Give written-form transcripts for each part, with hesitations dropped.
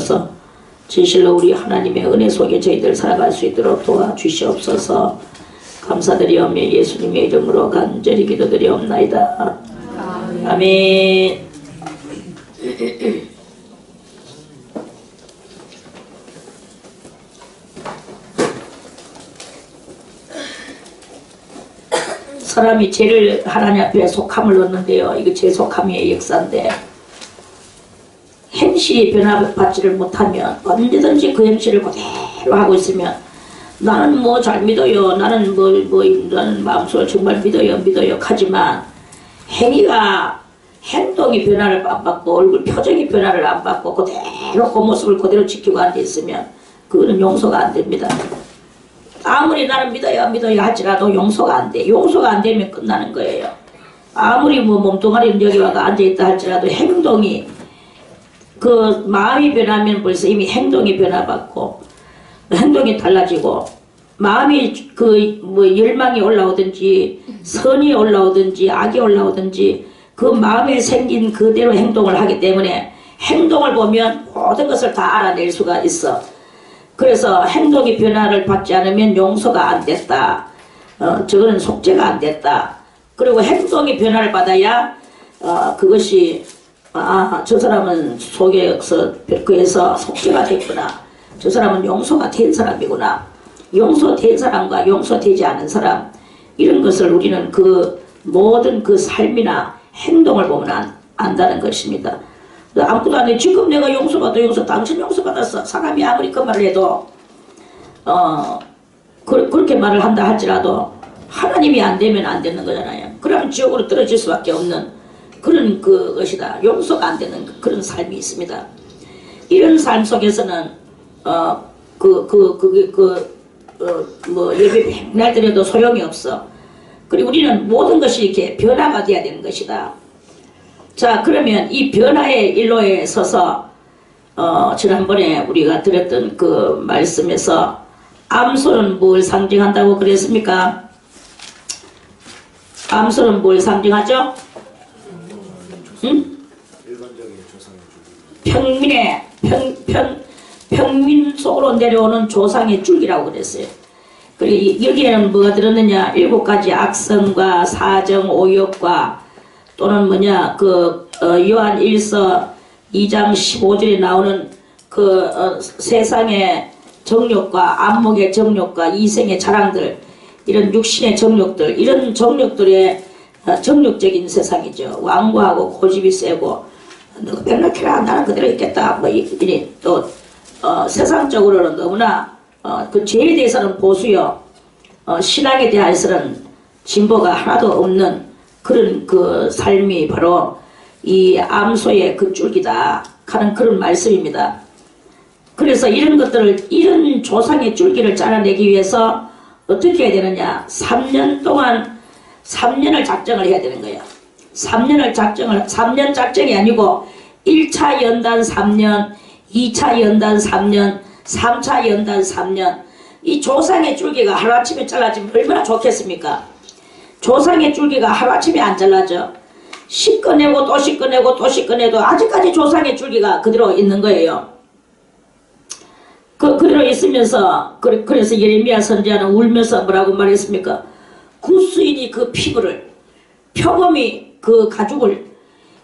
주셔서 진실로 우리 하나님의 은혜 속에 저희들 살아갈 수 있도록 도와주시옵소서. 감사드리오며 예수님의 이름으로 간절히 기도드리옵나이다. 아멘. 사람이 죄를 하나님 앞에 속함을 얻는데요. 이거 제 속함의 역사인데, 행실이 변화받지를 못하면 언제든지 그 행실을 그대로 하고 있으면 나는 뭐 잘 믿어요. 나는 나는 마음속으로 정말 믿어요. 하지만 행동이 변화를 안 받고 얼굴 표정이 변화를 안 받고 그대로 그 모습을 그대로 지키고 앉아 있으면 그거는 용서가 안 됩니다. 아무리 나는 믿어요 할지라도 용서가 안 돼. 용서가 안 되면 끝나는 거예요. 아무리 뭐 몸뚱아리는 여기 와가 앉아있다 할지라도 행동이, 그 마음이 변하면 벌써 이미 행동이 변화받고 행동이 달라지고, 마음이 그 뭐 열망이 올라오든지 선이 올라오든지 악이 올라오든지 그 마음에 생긴 그대로 행동을 하기 때문에 행동을 보면 모든 것을 다 알아낼 수가 있어. 그래서 행동이 변화를 받지 않으면 용서가 안 됐다. 저거는 속죄가 안 됐다. 그리고 행동이 변화를 받아야 그것이 저 사람은 속에서 그에서 속죄가 됐구나. 저 사람은 용서가 된 사람이구나. 용서된 사람과 용서되지 않은 사람, 이런 것을 우리는 그 모든 그 삶이나 행동을 보면 안다는 것입니다. 아무것도 안 해. 지금 내가 용서받아. 당신 용서받았어. 사람이 아무리 그 말을 해도 그렇게 말을 한다 할지라도 하나님이 안 되면 안 되는 거잖아요. 그러면 지옥으로 떨어질 수밖에 없는 그런 그것이다. 용서가 안 되는 그런 삶이 있습니다. 이런 삶 속에서는 예배 맨날 드려도 소용이 없어. 그리고 우리는 모든 것이 이렇게 변화가 돼야 되는 것이다. 자, 그러면 이 변화의 일로에 서서 지난번에 우리가 들었던 그 말씀에서 암소는 뭘 상징한다고 그랬습니까? 암소는 뭘 상징하죠? 응? 평민 속으로 내려오는 조상의 줄기라고 그랬어요. 그리고 여기에는 뭐가 들었느냐? 7가지 악성과 사정, 오욕과 또는 요한 1서 2장 15절에 나오는 세상의 정욕과 안목의 정욕과 이생의 자랑들, 이런 육신의 정욕들, 이런 정욕들의 정욕적인 세상이죠. 완고하고 고집이 세고, 너가 백락해라, 나는 그대로 있겠다. 또 세상적으로는 너무나 그 죄에 대해서는 보수요, 신앙에 대해서는 진보가 하나도 없는 그런 그 삶이 바로 이 암소의 그 줄기다 하는 그런 말씀입니다. 그래서 이런 이런 조상의 줄기를 잘라내기 위해서 어떻게 해야 되느냐? 3년을 작정을 해야 되는 거예요. 3년 작정이 아니고 1차 연단 3년, 2차 연단 3년, 3차 연단 3년. 이 조상의 줄기가 하루아침에 잘라지면 얼마나 좋겠습니까? 조상의 줄기가 하루아침에 안 잘라져. 씻어내고 또 씻어내고 또 씻어내도 아직까지 조상의 줄기가 그대로 있는 거예요. 그대로 있으면서, 그래서 예레미야 선지자는 울면서 뭐라고 말했습니까? 구수인이 그 피부를, 표범이 그 가죽을,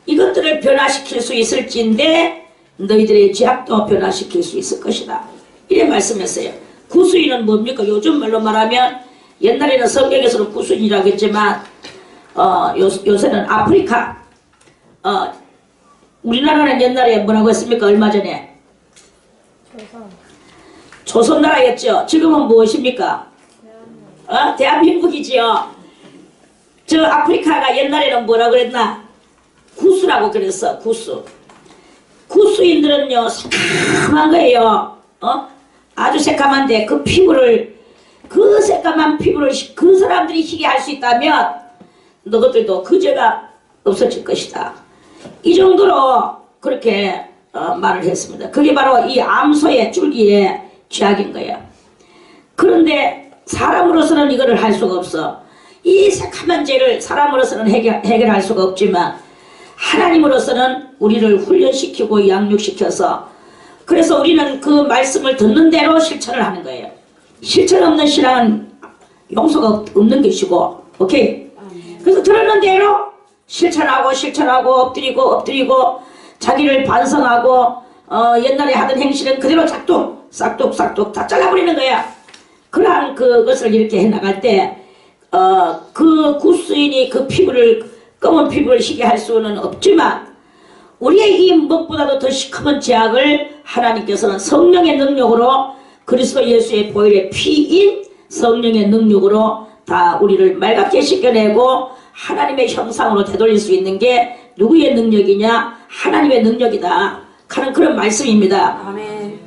이것들을 변화시킬 수 있을진데 너희들의 죄악도 변화시킬 수 있을 것이다. 이래 말씀했어요. 구수인은 뭡니까? 요즘 말로 말하면, 옛날에는 성경에서는 구수인이라고 했지만 요새는 아프리카, 우리나라는 옛날에 뭐라고 했습니까? 얼마 전에 조선나라였죠. 지금은 무엇입니까? 대한민국이지요. 저 아프리카가 옛날에는 뭐라고 그랬나? 구수라고 그랬어. 구수인들은요 새까만 거예요. 아주 새까만데 그 피부를, 그 새까만 피부를 그 사람들이 희게 할 수 있다면 너희들도 그 죄가 없어질 것이다. 이 정도로 그렇게 말을 했습니다. 그게 바로 이 암소의 줄기의 죄악인 거야. 그런데 사람으로서는 이거를 할 수가 없어. 이 새카만 죄를 사람으로서는 해결할 수가 없지만 하나님으로서는 우리를 훈련시키고 양육시켜서 그래서 우리는 그 말씀을 듣는 대로 실천을 하는 거예요. 실천 없는 신앙은 용서가 없는 것이고, 오케이? 그래서 들었는 대로 실천하고 엎드리고 자기를 반성하고 옛날에 하던 행실은 그대로 싹둑 다 잘라버리는 거야. 그러한 그것을 이렇게 해나갈 때 그 구수인이 그 검은 피부를 희게 할 수는 없지만 우리의 이 무엇보다도 더 시커먼 죄악을 하나님께서는 성령의 능력으로 그리스도 예수의 보혈의 피인 성령의 능력으로 다 우리를 맑게 씻겨내고 하나님의 형상으로 되돌릴 수 있는 게 누구의 능력이냐? 하나님의 능력이다 하는 그런 말씀입니다. 아멘.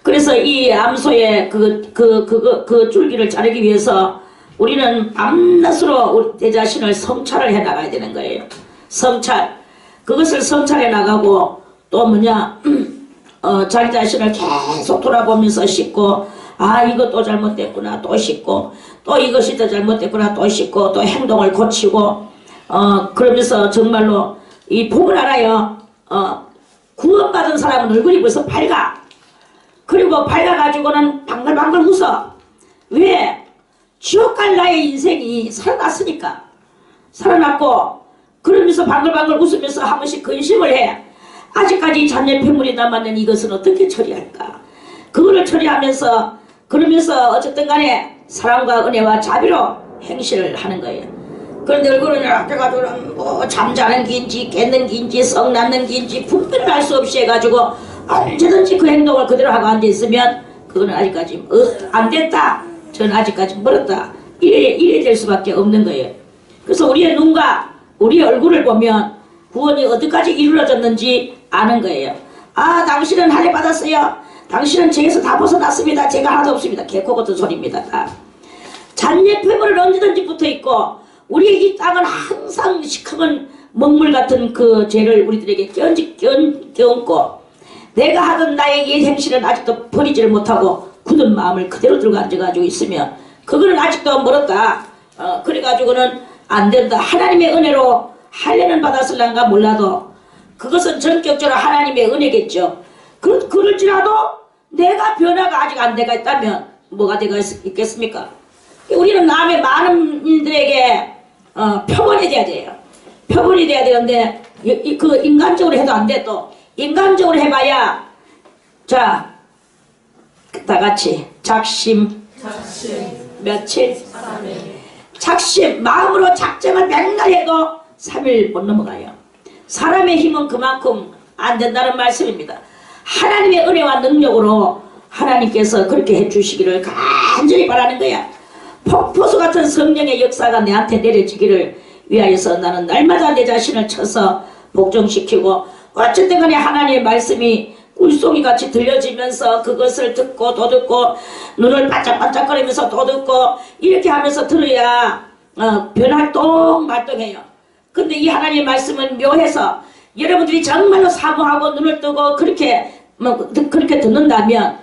그래서 이 암소의 그 줄기를 자르기 위해서 우리는 밤낮으로 내 자신을 성찰을 해 나가야 되는 거예요. 성찰. 그것을 성찰해 나가고 또 뭐냐 자기 자신을 계속 돌아보면서 씻고 이거 또 잘못됐구나 또 씻고 또 이것이 더 잘못됐구나 또 씻고 또 행동을 고치고 그러면서 정말로 이 복을 알아요. 구원받은 사람은 얼굴이 벌써 밝아. 그리고 밝아가지고는 방글방글 웃어. 왜? 지옥 갈 나의 인생이 살아났으니까. 살아났고 그러면서 방글방글 웃으면서 한 번씩 근심을 해. 아직까지 잔여 폐물이 남았는 이것은 어떻게 처리할까? 그거를 처리하면서 그러면서 어쨌든 간에 사랑과 은혜와 자비로 행실을 하는 거예요. 그런데 얼굴은 이렇게 가지고는 뭐 잠자는 긴지 깼는 긴지 성 낳는 긴지 분별을 할 수 없이 해가지고 언제든지 그 행동을 그대로 하고 앉아있으면 그거는 아직까지 안 됐다. 저는 아직까지 멀었다. 이래 될 수밖에 없는 거예요. 그래서 우리의 눈과 우리의 얼굴을 보면 구원이 어디까지 이루어졌는지 아는 거예요. 당신은 할례 받았어요. 당신은 죄에서 다 벗어났습니다. 죄가 하나도 없습니다. 개코 같은 소리입니다. 다. 잔여 폐물은 언제든지 붙어있고 우리의 이 땅은 항상 시커먼 먹물 같은 그 죄를 우리들에게 껴얹고 내가 하던 나의 옛 행실은 아직도 버리지를 못하고 굳은 마음을 그대로 들고 앉아가지고 있으면 그거는 아직도 멀었다. 그래가지고는 안 된다. 하나님의 은혜로 할례는 받았을란가 몰라도 그것은 전격적으로 하나님의 은혜겠죠. 그럴지라도 내가 변화가 아직 안 돼가 있다면 뭐가 돼가 있겠습니까? 우리는 남의 많은 일들에게 표본이 돼야 돼요. 표본이 돼야 되는데 그 인간적으로 해도 안 돼. 또 인간적으로 해봐야 자 다같이 작심 며칠 3일 작심 마음으로 작정을 맨날 해도 3일 못 넘어가요. 사람의 힘은 그만큼 안 된다는 말씀입니다. 하나님의 은혜와 능력으로 하나님께서 그렇게 해주시기를 간절히 바라는 거야. 폭포수 같은 성령의 역사가 내한테 내려지기를 위하여서 나는 날마다 내 자신을 쳐서 복종시키고 어쨌든 간에 하나님의 말씀이 꿀송이 같이 들려지면서 그것을 듣고 또 듣고 눈을 반짝반짝거리면서 또 듣고 이렇게 하면서 들어야 변활동해요. 근데 이 하나님의 말씀은 묘해서 여러분들이 정말로 사모하고 눈을 뜨고 그렇게 듣는다면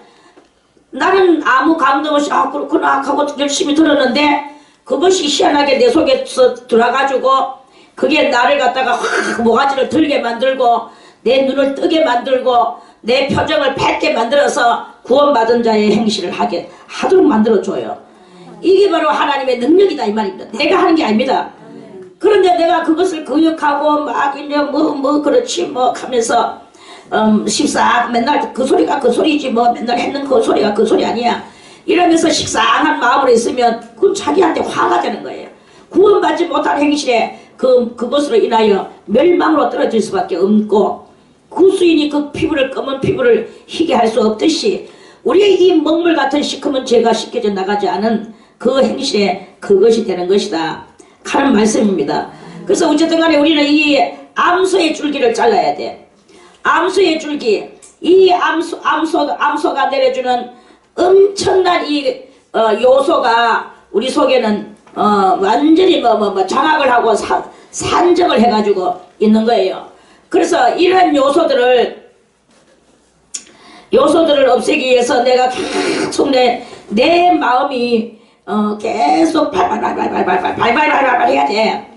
나는 아무 감동 없이 그렇구나 하고 열심히 들었는데 그것이 희한하게 내 속에서 들어가지고 그게 나를 갖다가 확 모가지를 들게 만들고 내 눈을 뜨게 만들고 내 표정을 밝게 만들어서 구원받은 자의 행실을 하도록 만들어줘요. 이게 바로 하나님의 능력이다 이 말입니다. 내가 하는 게 아닙니다. 그런데 내가 그것을 거역하고 막 이제 그렇지 뭐 하면서 식사 맨날 그 소리가 그 소리지 뭐 맨날 했는 그 소리가 그 소리 아니야 이러면서 식상한 마음으로 있으면 그건 자기한테 화가 되는 거예요. 구원받지 못한 행실에 그것으로 인하여 멸망으로 떨어질 수밖에 없고 구수인이 그 검은 피부를 희게 할 수 없듯이 우리의 이 먹물 같은 시커먼 죄가 씻겨져 나가지 않은 그 행실에 그것이 되는 것이다 하는 말씀입니다. 그래서 어쨌든 간에 우리는 이 암소의 줄기를 잘라야 돼. 암소의 줄기, 이 암소가 내려주는 엄청난 이 요소가 우리 속에는 완전히 장악을 하고 산정을 해가지고 있는 거예요. 그래서 이런 요소들을 없애기 위해서 내가 계속 내 마음이 계속 발발 해야 돼.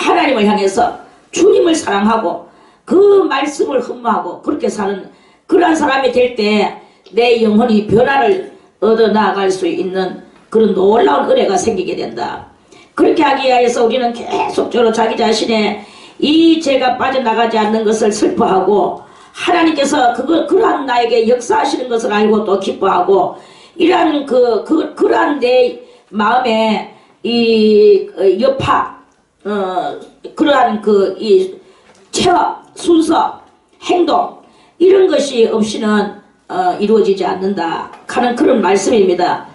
하나님을 향해서 주님을 사랑하고 그 말씀을 흠모하고 그렇게 사는 그러한 사람이 될 때 내 영혼이 변화를 얻어 나아갈 수 있는 그런 놀라운 은혜가 생기게 된다. 그렇게 하기 위해서 우리는 계속적으로 자기 자신의 이 죄가 빠져나가지 않는 것을 슬퍼하고 하나님께서 그러한 나에게 역사하시는 것을 알고 또 기뻐하고 이러한 그러한 내 마음에 이 여파 그러한 이 체험 순서 행동 이런 것이 없이는 이루어지지 않는다 하는 그런 말씀입니다.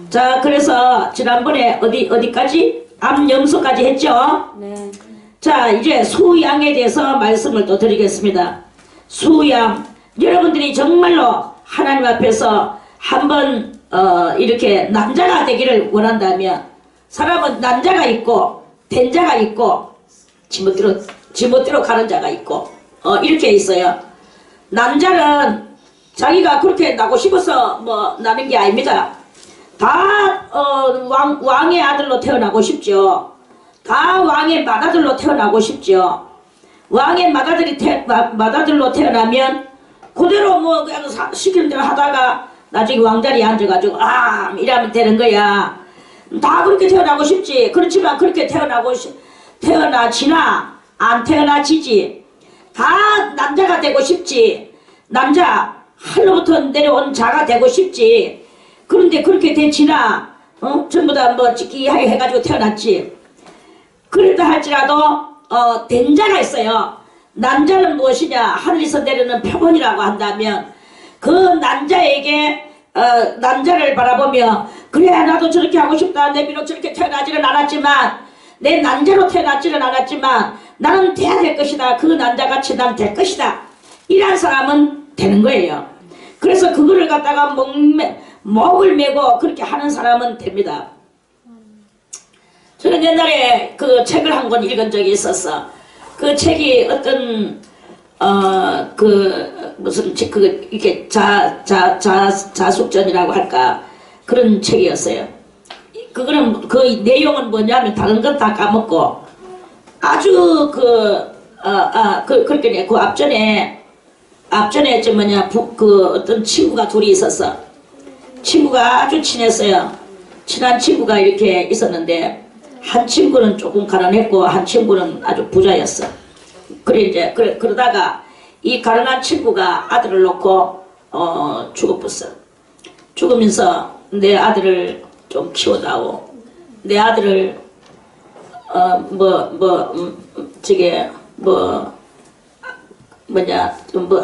자, 그래서 지난번에 어디까지? 암염소까지 했죠? 네. 자, 이제 수양에 대해서 말씀을 또 드리겠습니다. 수양, 여러분들이 정말로 하나님 앞에서 한번 이렇게 남자가 되기를 원한다면 사람은 남자가 있고 된 자가 있고 지멋대로 가는 자가 있고 이렇게 있어요. 남자는 자기가 그렇게 나고 싶어서 뭐 나는 게 아닙니다. 다 왕의 아들로 태어나고 싶죠. 다 왕의 맏아들로 태어나고 싶죠. 왕의 맏아들로 태어나면 그대로 뭐 그냥 시키는 대로 하다가 나중에 왕자리에 앉아가지고 이러면 되는 거야. 다 그렇게 태어나고 싶지. 그렇지만 그렇게 태어나지나 안 태어나지지. 다 남자가 되고 싶지. 남자 하늘로부터 내려온 자가 되고 싶지. 그런데 그렇게 되지나 전부 다 뭐 찍기하게 해가지고 태어났지. 그랬다 할지라도 된 자가 있어요. 남자는 무엇이냐? 하늘에서 내려오는 표본이라고 한다면 그 남자에게 남자를 바라보며 그래 나도 저렇게 하고 싶다. 내 비록 저렇게 태어나지는 않았지만 내 남자로 태어나지는 않았지만 나는 돼야 될 것이다. 그 남자같이 난 될 것이다. 이런 사람은 되는 거예요. 그래서 그거를 갖다가 목을 메고 그렇게 하는 사람은 됩니다. 저는 옛날에 그 책을 한 권 읽은 적이 있었어. 그 책이 어떤 무슨 책 이렇게 자숙전이라고 할까 그런 책이었어요. 그거는 그 내용은 뭐냐면 다른 건 다 까먹고 아주 그렇게 그 앞전에 어떤 친구가 둘이 있었어. 친구가 아주 친했어요. 친한 친구가 이렇게 있었는데 한 친구는 조금 가난했고 한 친구는 아주 부자였어. 그러다가 이 가난한 친구가 아들을 놓고 죽어버렸어. 죽으면서 내 아들을 좀 키워다오. 내 아들을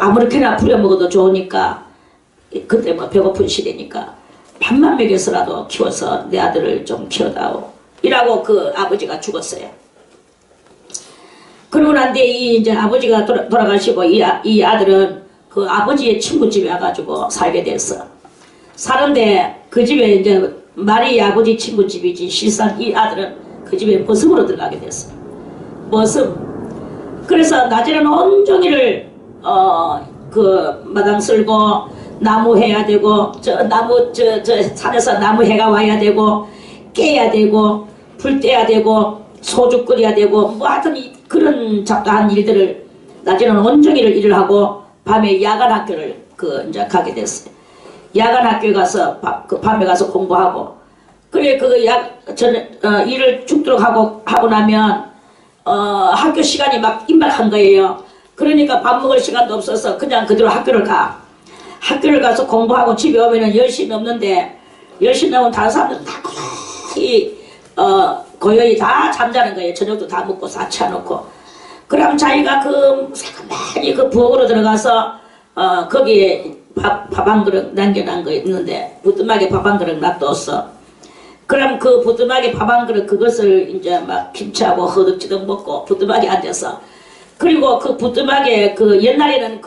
아무렇게나 부려먹어도 좋으니까 그때 뭐 배고픈 시대니까 밥만 먹여서라도 키워서 내 아들을 좀 키워다오. 이라고 그 아버지가 죽었어요. 그러고 난 뒤에 이제 아버지가 돌아가시고 이 아들은 그 아버지의 친구 집에 와가지고 살게 됐어. 사는데 그 집에 이제 말이 아버지 친구 집이지 실상 이 아들은 그 집에 머슴으로 들어가게 됐어. 머슴. 그래서 낮에는 온종일을 그 마당 쓸고 나무 해야 되고 저 산에서 나무 해가 와야 되고 깨야 되고 불 떼야 되고 소주 끓여야 되고 뭐 하여튼 그런 잡다한 일들을 낮에는 온종일 일을 하고 밤에 야간 학교를 이제 가게 됐어요. 야간 학교에 가서 밤에 가서 공부하고 그래 일을 죽도록 하고 나면 학교 시간이 막 임박한 거예요. 그러니까 밥 먹을 시간도 없어서 그냥 그대로 학교를 가. 학교를 가서 공부하고 집에 오면은 10시 넘는데 10시 넘으면 다른 사람들은 다 고요히 다 잠자는 거예요. 저녁도 다 먹고 사치해놓고. 그럼 자기가 새까매니 부엌으로 들어가서 거기에 밥 한 그릇 남겨놓은 거 있는데 부뚜막에 밥 한 그릇 놔뒀어. 그럼 그 부뚜막에 밥 한 그릇 그것을 이제 막 김치하고 허덕지덕 먹고 부뚜막에 앉아서 그리고 그 부뚜막에 옛날에는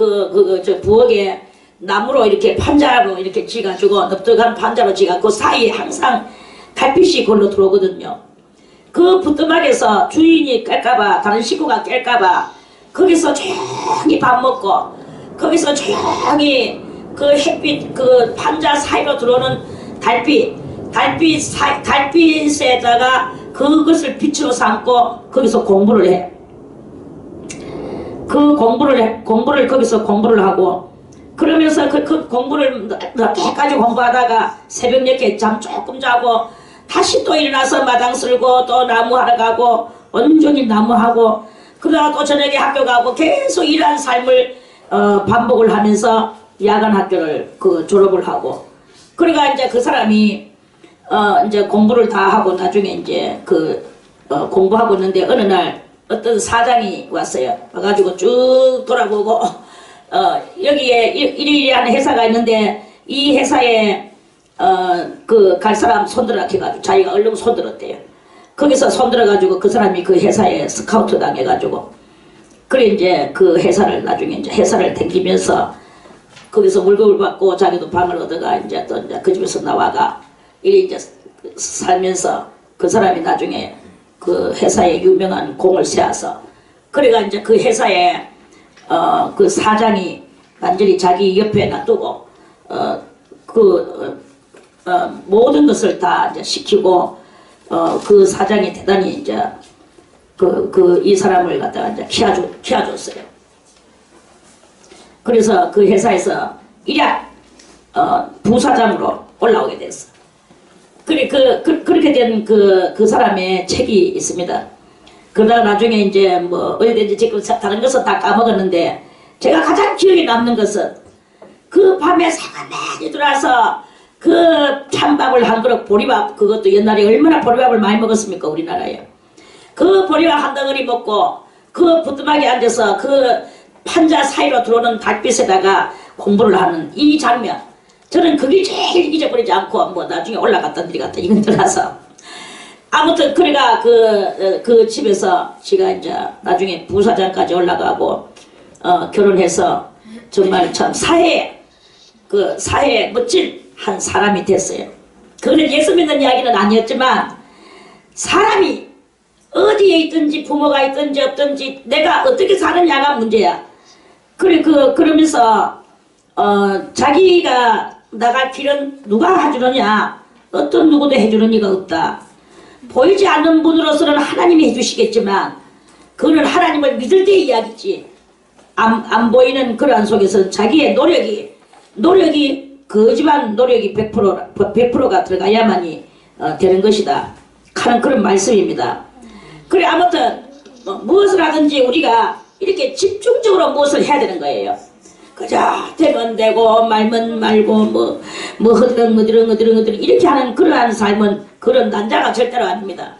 저 부엌에 나무로 이렇게 판자로 이렇게 지가지고 넙득한 판자로 지가 그 사이에 항상 달빛이 걸로 들어오거든요. 그 부뚜막에서 주인이 깰까봐 다른 식구가 깰까봐 거기서 조용히 밥 먹고 거기서 조용히 그 햇빛 판자 사이로 들어오는 달빛에다가 그것을 빛으로 삼고 거기서 공부를 해. 그 공부를 거기서 공부를 하고, 그러면서 그 공부를 늦게까지 공부하다가 새벽 늦게 잠 조금 자고 다시 또 일어나서 마당 쓸고 또 나무하러 가고 온종일 나무하고, 그러다가 또 저녁에 학교 가고 계속 이러한 삶을 반복을 하면서 야간 학교를 졸업을 하고, 그러니까 이제 그 사람이 이제 공부를 다 하고 나중에 이제 공부하고 있는데 어느 날 어떤 사장이 왔어요. 와가지고 쭉 돌아보고 여기에 이리이리한 회사가 있는데 이 회사에 갈 사람 손들어 해가지고 자기가 얼른 손들었대요. 거기서 손들어가지고 그 사람이 그 회사에 스카우트 당해가지고, 그래 이제 그 회사를 나중에 이제 회사를 댕기면서 거기서 월급을 받고 자기도 방을 얻어가 이제 또 이제 그 집에서 나와가 이리 이제 살면서 그 사람이 나중에 그 회사에 유명한 공을 세워서, 그래가 이제 그 회사에 그 사장이 완전히 자기 옆에 놔두고 모든 것을 다 이제 시키고, 그 사장이 대단히 이제 이 사람을 갖다가 이제 키워줬어요. 그래서 그 회사에서 일약 부사장으로 올라오게 됐어. 그래 그렇게 된 그 사람의 책이 있습니다. 그러다가 나중에 이제 뭐 어디든지 지금 다른 것은 다 까먹었는데, 제가 가장 기억에 남는 것은 그 밤에 새까매니 들어와서 그 찬밥을 한 그릇, 보리밥, 그것도 옛날에 얼마나 보리밥을 많이 먹었습니까 우리나라에. 그 보리밥 한 덩어리 먹고 그 부뚜막에 앉아서 그 판자 사이로 들어오는 달빛에다가 공부를 하는 이 장면, 저는 그게 제일 잊어버리지 않고 뭐 나중에 올라갔다 내려갔다 이건 떠나서 아무튼 그래가 그 집에서 제가 이제 나중에 부사장까지 올라가고 결혼해서 정말 참 사회에 멋진 한 사람이 됐어요. 그는 예수 믿는 이야기는 아니었지만 사람이 어디에 있든지 부모가 있든지 없든지 내가 어떻게 사느냐가 문제야. 그러면서 자기가 나갈 길은 누가 해주느냐, 어떤 누구도 해주는 이가 없다. 보이지 않는 분으로서는 하나님이 해주시겠지만 그거는 하나님을 믿을 때의 이야기지, 안 보이는 그러한 속에서 자기의 노력이 거지만 노력이 100%가 들어가야만이 되는 것이다 하는 그런 말씀입니다. 그래 아무튼 무엇을 하든지 우리가 이렇게 집중적으로 무엇을 해야 되는 거예요. 그저 되면 되고 말면 말고 뭐 흐드렁 이렇게 하는 그러한 삶은 그런 난자가 절대로 아닙니다.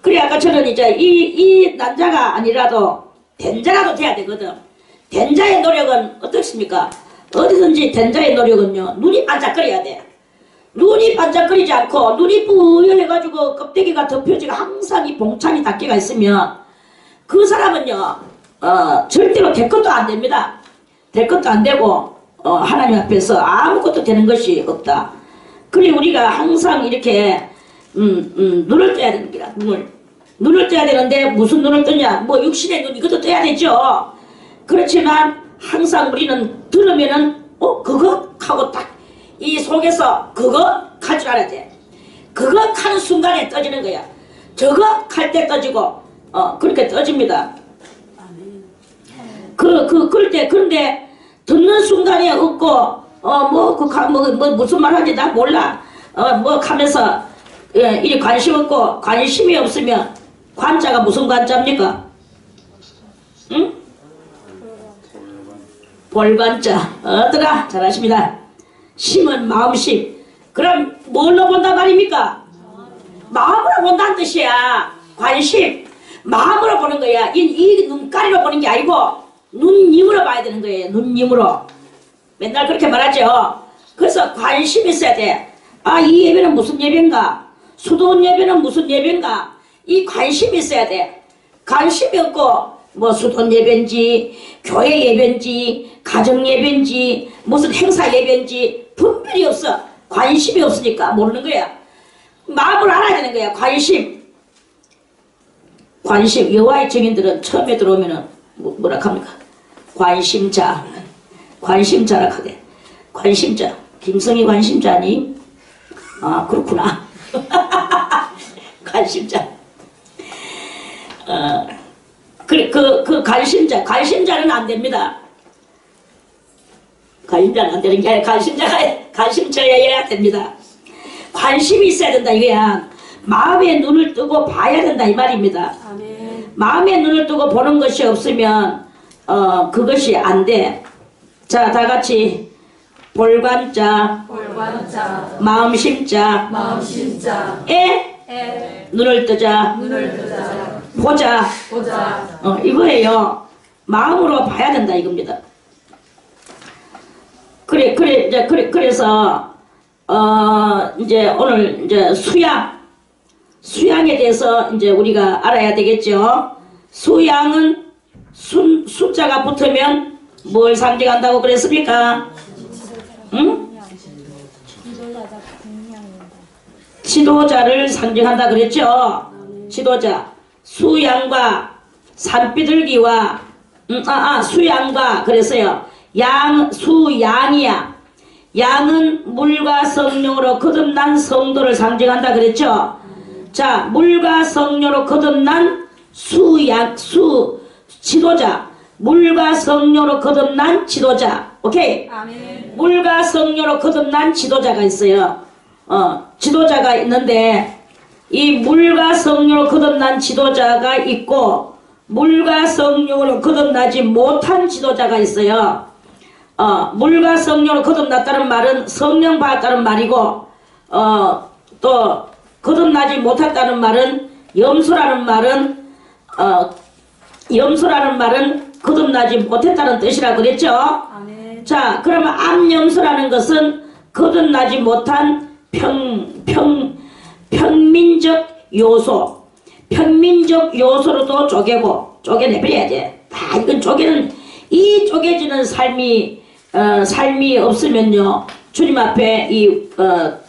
그래 아까 저는 이제 이 난자가 아니라도 된자라도 돼야 되거든. 된자의 노력은 어떻습니까? 어디든지 된자의 노력은요, 눈이 반짝거려야 돼. 눈이 반짝거리지 않고 눈이 뿌여해가지고 껍데기가 덮여지고 항상 이 봉창이 닿기가 있으면 그 사람은요 절대로 될 것도 안 됩니다. 될 것도 안 되고 하나님 앞에서 아무것도 되는 것이 없다. 그래 우리가 항상 이렇게 눈을 떠야 되는 거야. 눈을 떠야 되는데 무슨 눈을 뜨냐, 뭐 육신의 눈 이것도 떠야 되죠. 그렇지만 항상 우리는 들으면은 그거 하고 딱 이 속에서 그거 할 줄 알아야 돼. 그거 하는 순간에 떠지는 거야. 저거 할 때 떠지고 그렇게 떠집니다. 그런데 듣는 순간에 없고 무슨 말 하는지 나 몰라 하면서 이리 관심 없고, 관심이 없으면 관자가 무슨 관자입니까? 응? 볼관자. 어더라 잘하십니다. 심은 마음심. 그럼 뭘로 본단 말입니까? 마음으로 본다는 뜻이야. 관심. 마음으로 보는 거야. 이 눈가리로 보는 게 아니고 눈님으로 봐야 되는 거예요. 눈님으로. 맨날 그렇게 말하죠. 그래서 관심이 있어야 돼. 이 예배는 무슨 예배인가? 수도원 예배는 무슨 예배인가? 이 관심이 있어야 돼. 관심이 없고 뭐 수도원 예배인지 교회 예배인지 가정 예배인지 무슨 행사 예배인지 분별이 없어. 관심이 없으니까 모르는 거야. 마음을 알아야 되는 거야. 관심. 여호와의 증인들은 처음에 들어오면은 뭐라 합니까? 관심자라 하게. 관심자. 김성희 관심자니? 그렇구나. 관심자. 그 관심자는 안 됩니다. 관심자는 안 되는 게 아니라 관심자여야 됩니다. 관심이 있어야 된다 이거야. 마음의 눈을 뜨고 봐야 된다 이 말입니다. 아멘. 마음의 눈을 뜨고 보는 것이 없으면 그것이 안 돼. 자, 다 같이 볼관자, 볼관자, 마음심자, 마음심자, 에 눈을 뜨자, 눈을 뜨자, 보자. 보자. 이거예요. 마음으로 봐야 된다 이겁니다. 그래서 이제 오늘 이제 수양에 대해서 이제 우리가 알아야 되겠죠. 수양은 숫자가 붙으면 뭘 상징한다고 그랬습니까? 응? 지도자를 상징한다 그랬죠. 지도자. 수양과 산비둘기와 수양과 그랬어요. 수양이야. 양은 물과 성령으로 거듭난 성도를 상징한다 그랬죠. 자, 물과 성령으로 거듭난 지도자. 물과 성령으로 거듭난 지도자. 오케이? 아멘. 물과 성령으로 거듭난 지도자가 있어요. 지도자가 있는데 이 물과 성령으로 거듭난 지도자가 있고 물과 성령으로 거듭나지 못한 지도자가 있어요. 물과 성령으로 거듭났다는 말은 성령 받았다는 말이고 또 거듭나지 못했다는 말은 염소라는 말은 거듭나지 못했다는 뜻이라고 그랬죠. 아멘. 자, 그러면 암염소라는 것은 거듭나지 못한 평민적 요소로도 쪼개내버려야 돼. 이건 이 쪼개지는 삶이 없으면요, 주님 앞에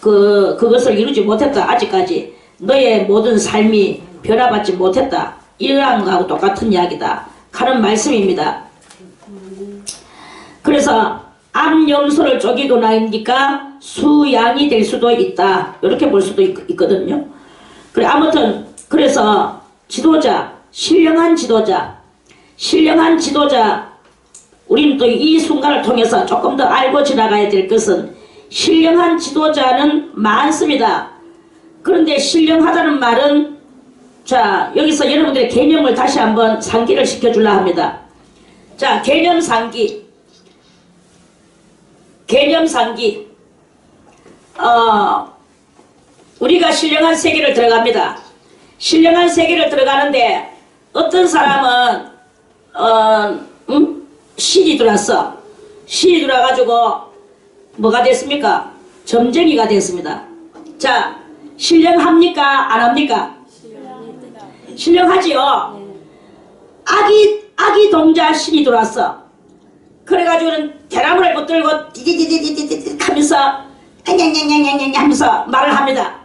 그것을 이루지 못했다. 아직까지 너의 모든 삶이 변화받지 못했다. 이러한 거하고 똑같은 이야기다 하는 말씀입니다. 그래서 암염소를 쪼개고 나니까 수양이 될 수도 있다. 이렇게 볼 수도 있거든요. 그래, 아무튼 그래서 신령한 지도자, 우리는 또 이 순간을 통해서 조금 더 알고 지나가야 될 것은 신령한 지도자는 많습니다. 그런데 신령하다는 말은, 자, 여기서 여러분들의 개념을 다시 한번 상기를 시켜주려 합니다. 자, 개념 상기. 우리가 신령한 세계를 들어갑니다. 신령한 세계를 들어가는데 어떤 사람은 신이 들어왔어. 신이 들어와가지고 뭐가 됐습니까? 점쟁이가 됐습니다. 자, 신령합니까? 안 합니까? 신령하지요. 아기 동자 신이 들어왔어. 그래가지고는 대나무를 붙들고 디디디디디디 하면서 냥냥냥냥냥 하면서 말을 합니다.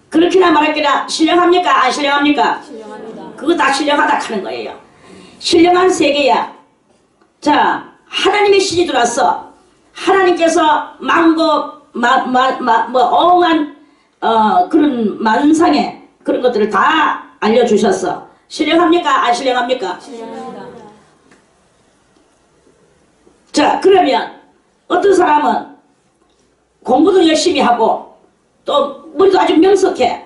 그렇게나 말할게나 신령합니까? 안 신령합니까? 신령합니다. 그거 다 신령하다 하는 거예요. 신령한 세계야. 자, 하나님의 신이 들어왔어. 하나님께서 엉한 그런 만상의 그런 것들을 다 알려주셨어. 신령합니까? 안 신령합니까? 신령합니다. 자, 그러면 어떤 사람은 공부도 열심히 하고 또 머리도 아주 명석해.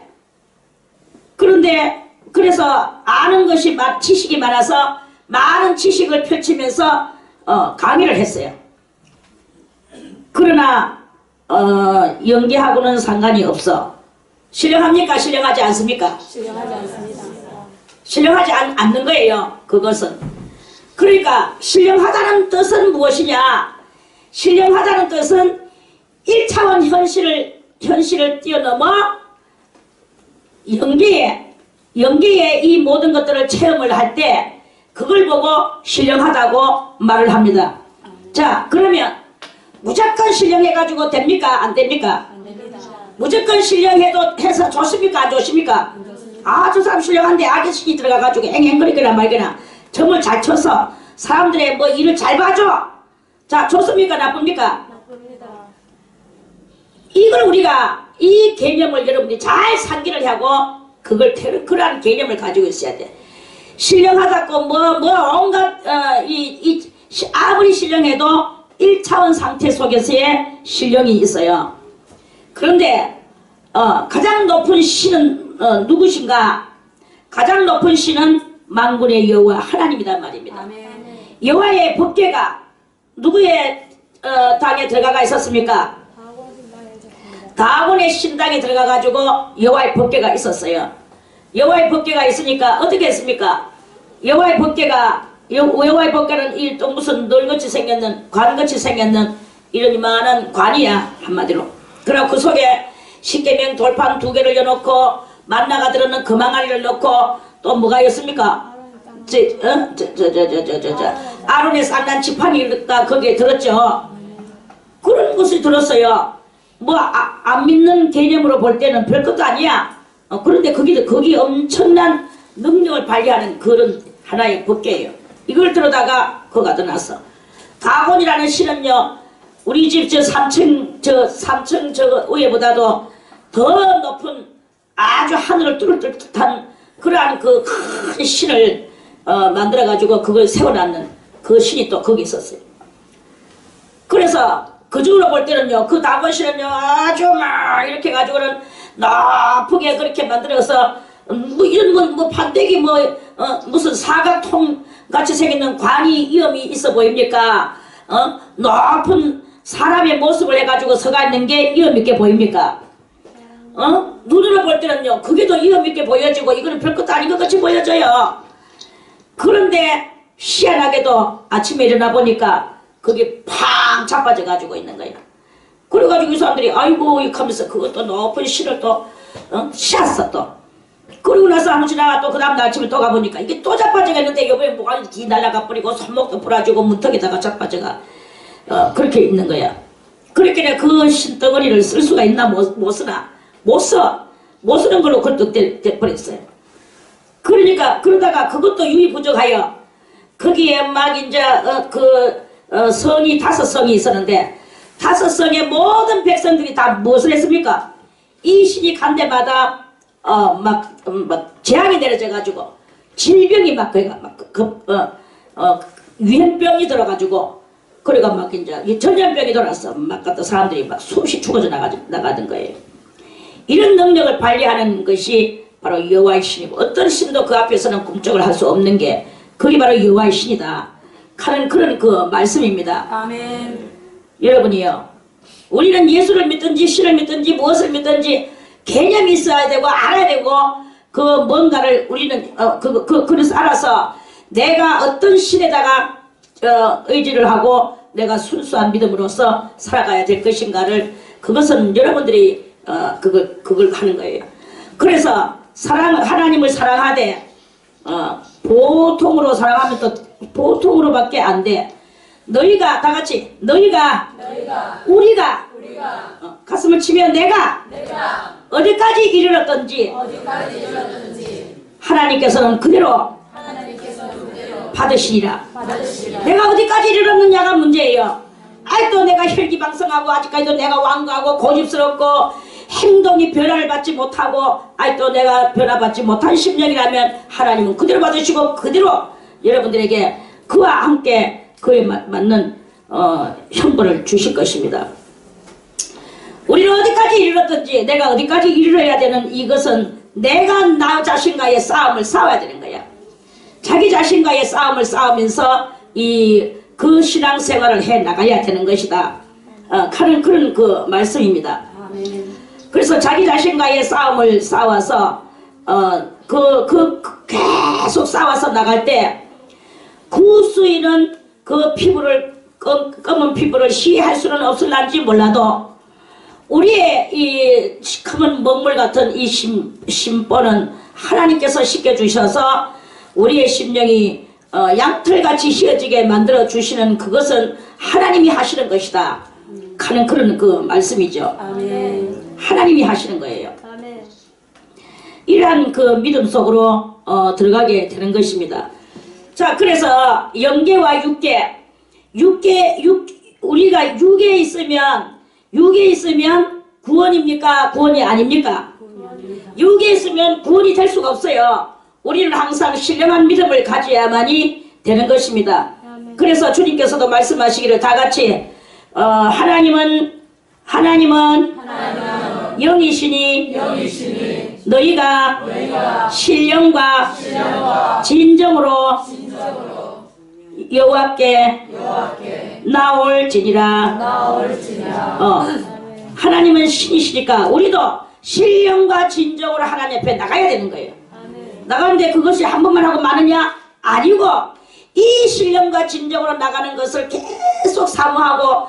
그런데 그래서 아는 것이 지식이 많아서 많은 지식을 펼치면서 강의를 했어요. 그러나 연기하고는 상관이 없어. 신령합니까? 신령하지 않습니까? 신령하지 않습니다. 신령하지 않는 거예요. 그것은. 그러니까 신령하다는 뜻은 무엇이냐? 신령하다는 뜻은 1차원 현실을 뛰어넘어 영계의 이 모든 것들을 체험을 할 때 그걸 보고 신령하다고 말을 합니다. 자, 그러면 무조건 신령해가지고 됩니까? 안 됩니까? 안 됩니다. 무조건 신령해서 좋습니까? 안 좋습니까? 아, 저 사람 신령한데 악의식이 들어가가지고 앵앵거리거나 말거나 점을 잘 쳐서 사람들의 뭐 일을 잘 봐줘. 자, 좋습니까? 나쁩니까? 나쁩니다. 이걸 우리가 이 개념을 여러분들이 잘 상기를 하고 그러한 개념을 가지고 있어야 돼. 신령하다고 온갖 아무리 신령해도 1차원 상태 속에서의 신령이 있어요. 그런데 가장 높은 신은 누구신가? 가장 높은 신은 만군의 여호와 하나님이란 말입니다. 아멘. 여호와의 법궤가 누구의 당에 들어가 있었습니까? 다곤의 신당에 들어가 가지고 여호와의 법궤가 있었어요. 여호와의 법궤가 있으니까 어떻게 했습니까? 여호와의 법궤는 이 또 무슨 널같이 생겼는 관같이 생겼는 이런 이만한 관이야, 한마디로. 그리고 그 속에 십계명 돌판 2개를 넣어놓고 만나가 들어있는 금항아리를 넣고 또 뭐가 있습니까? 아론의 쌍난 지팡이가 거기에 들었죠. 그런 것이 들었어요. 안 믿는 개념으로 볼 때는 별것도 아니야. 그런데 거기 엄청난 능력을 발휘하는 그런 하나의 법궤예요. 이걸 들어다가 거가 들어놨어. 다곤이라는 신은요, 우리 집 3층 저 위에보다도 더 높은 아주 하늘을 뚫을 듯한 그러한 그 큰 신을 만들어가지고 그걸 세워놨는 그 신이 또 거기 있었어요. 그래서 그중으로 볼 때는요, 그 다곤 신은요, 아주 막 이렇게 가지고는 높게 그렇게 만들어서 이런 판때기 무슨 사각통 같이 생긴 관이 위험이 있어 보입니까? 높은 사람의 모습을 해가지고 서가 있는 게 위험 있게 보입니까? 눈으로 볼 때는요, 그게 더 위험 있게 보여지고 이거는 별것도 아닌 것 같이 보여져요. 그런데 희한하게도 아침에 일어나 보니까 그게 팡 자빠져 가지고 있는 거야. 그래가지고 이 사람들이 아이고 이렇게 하면서 그것도 높은 실을 또 씌었어 또. 그리고 나서 한번 지나가 또 그 다음 날 아침에 또 가보니까 이게 또 자빠져가 있는데 여기에 뭐가 기 날라가 버리고 손목도 부러지고 문턱에다가 자빠져가 그렇게 있는 거야. 그렇게 그 신덩어리를 쓸 수가 있나 못 쓰나? 못 써. 못 쓰는 걸로 굴뚝돼 버렸어요. 그러니까 그러다가 그것도 유의부족하여 거기에 막 이제 성이 5성이 있었는데 5성의 모든 백성들이 다 무엇을 했습니까? 이 신이 간 데마다 막 재앙이 내려져 가지고 질병이 막 유행병이 들어가지고 그래가 막 이제 전염병이 돌아서 막 갖다 사람들이 막 수없이 죽어져 나가던 거예요. 이런 능력을 발휘하는 것이 바로 여호와의 신이고 어떤 신도 그 앞에서는 꿈쩍을 할 수 없는 게 그게 바로 여호와의 신이다 하는 그런 그 말씀입니다. 아멘. 여러분이요, 우리는 예수를 믿든지 신을 믿든지 무엇을 믿든지 개념이 있어야 되고 알아야 되고 그 뭔가를 우리는 그래서 알아서 내가 어떤 신에다가 의지를 하고 내가 순수한 믿음으로써 살아가야 될 것인가를 그것은 여러분들이 그걸 하는 거예요. 그래서 하나님을 사랑하되 보통으로 사랑하면 또 보통으로밖에 안 돼. 너희가 다 같이 우리가 가슴을 치면 내가 어디까지 이르렀던지 하나님께서는 그대로 받으시리라. 내가 어디까지 이르렀느냐가 문제예요. 아직도 내가 혈기방성하고 아직까지도 내가 완고하고 고집스럽고 행동이 변화를 받지 못하고 아직도 내가 변화받지 못한 심령이라면 하나님은 그대로 받으시고 그대로 여러분들에게 그와 함께 그에 맞는 형벌을 주실 것입니다. 우리는 어디까지 이르렀든지 내가 어디까지 이르러야 되는 이것은 내가 나 자신과의 싸움을 싸워야 되는 거야. 자기 자신과의 싸움을 싸우면서 그 신앙생활을 해 나가야 되는 것이다. 하는 그런 그 말씀입니다. 그래서 자기 자신과의 싸움을 싸워서 계속 싸워서 나갈 때 구수인은 그 피부를 검은 피부를 시해할 수는 없을런지 몰라도 우리의 이 시커먼 먹물 같은 이 심보는 하나님께서 씻겨주셔서 우리의 심령이 양털같이 휘어지게 만들어 주시는 그것은 하나님이 하시는 것이다 하는 그런 그 말씀이죠. 아멘. 하나님이 하시는 거예요. 아멘. 이러한 그 믿음 속으로 들어가게 되는 것입니다. 자, 그래서 영계와 육계 우리가 육에 있으면 구원입니까? 구원이 아닙니까? 육에 있으면 구원이 될 수가 없어요. 우리는 항상 신령한 믿음을 가져야만이 되는 것입니다. 그래서 주님께서도 말씀하시기를 다같이 하나님은 영이시니 너희가 신령과 진정으로 여호와께 나올지니라. 하나님은 신이시니까 우리도 신령과 진정으로 하나님 앞에 나가야 되는 거예요. 나가는데 그것이 한 번만 하고 마느냐? 아니고 이 신령과 진정으로 나가는 것을 계속 사모하고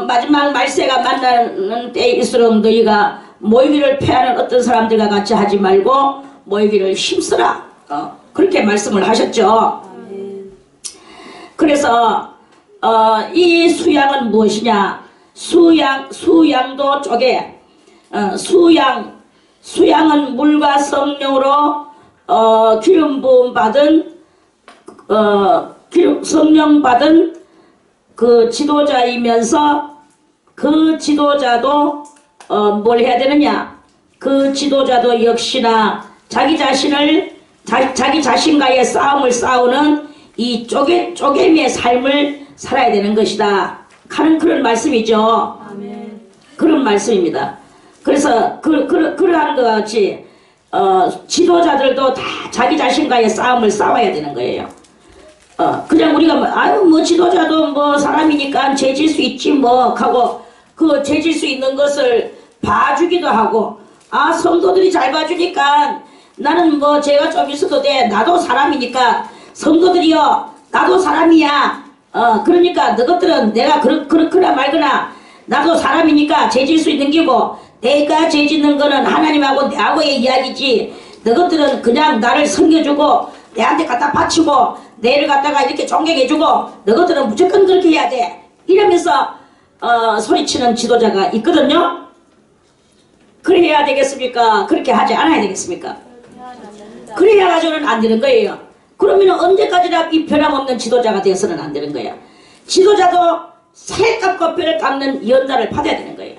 마지막 말세가 만나는 때일수록 너희가 모이기를 패하는 어떤 사람들과 같이 하지 말고 모이기를 힘쓰라. 그렇게 말씀을 하셨죠. 그래서 이 수양은 무엇이냐? 수양도 쪼개. 수양은 물과 성령으로 기름 부음 받은 성령 받은 그 지도자이면서 그 지도자도 뭘 해야 되느냐? 그 지도자도 역시나 자기 자신과의 싸움을 싸우는 이 쪼개미의 삶을 살아야 되는 것이다 하는 그런 말씀이죠. 아멘. 그런 말씀입니다. 그래서 그러한 것 같이 지도자들도 다 자기 자신과의 싸움을 싸워야 되는 거예요. 그냥 우리가 뭐 지도자도 뭐 사람이니까 죄질 수 있지 뭐 하고 그 죄질 수 있는 것을 봐주기도 하고 성도들이 잘 봐주니까 나는 뭐 죄가 좀 있어도 돼. 나도 사람이니까 성도들이여 나도 사람이야. 그러니까 너희들은 내가 그렇거나 말거나 나도 사람이니까 죄질 수 있는 기고 내가 죄짓는 거는 하나님하고 내하고의 이야기지. 너희들은 그냥 나를 섬겨주고 내한테 갖다 바치고 내를 갖다가 이렇게 존경해주고 너희들은 무조건 그렇게 해야 돼. 이러면서 소리치는 지도자가 있거든요. 그래 해야 되겠습니까? 그렇게 하지 않아야 되겠습니까? 그래야 가지고는 안 되는 거예요. 그러면 언제까지나 이 변함없는 지도자가 되어서는 안 되는 거예요. 지도자도 살갑고 뼈를 깎는 연단을 받아야 되는 거예요.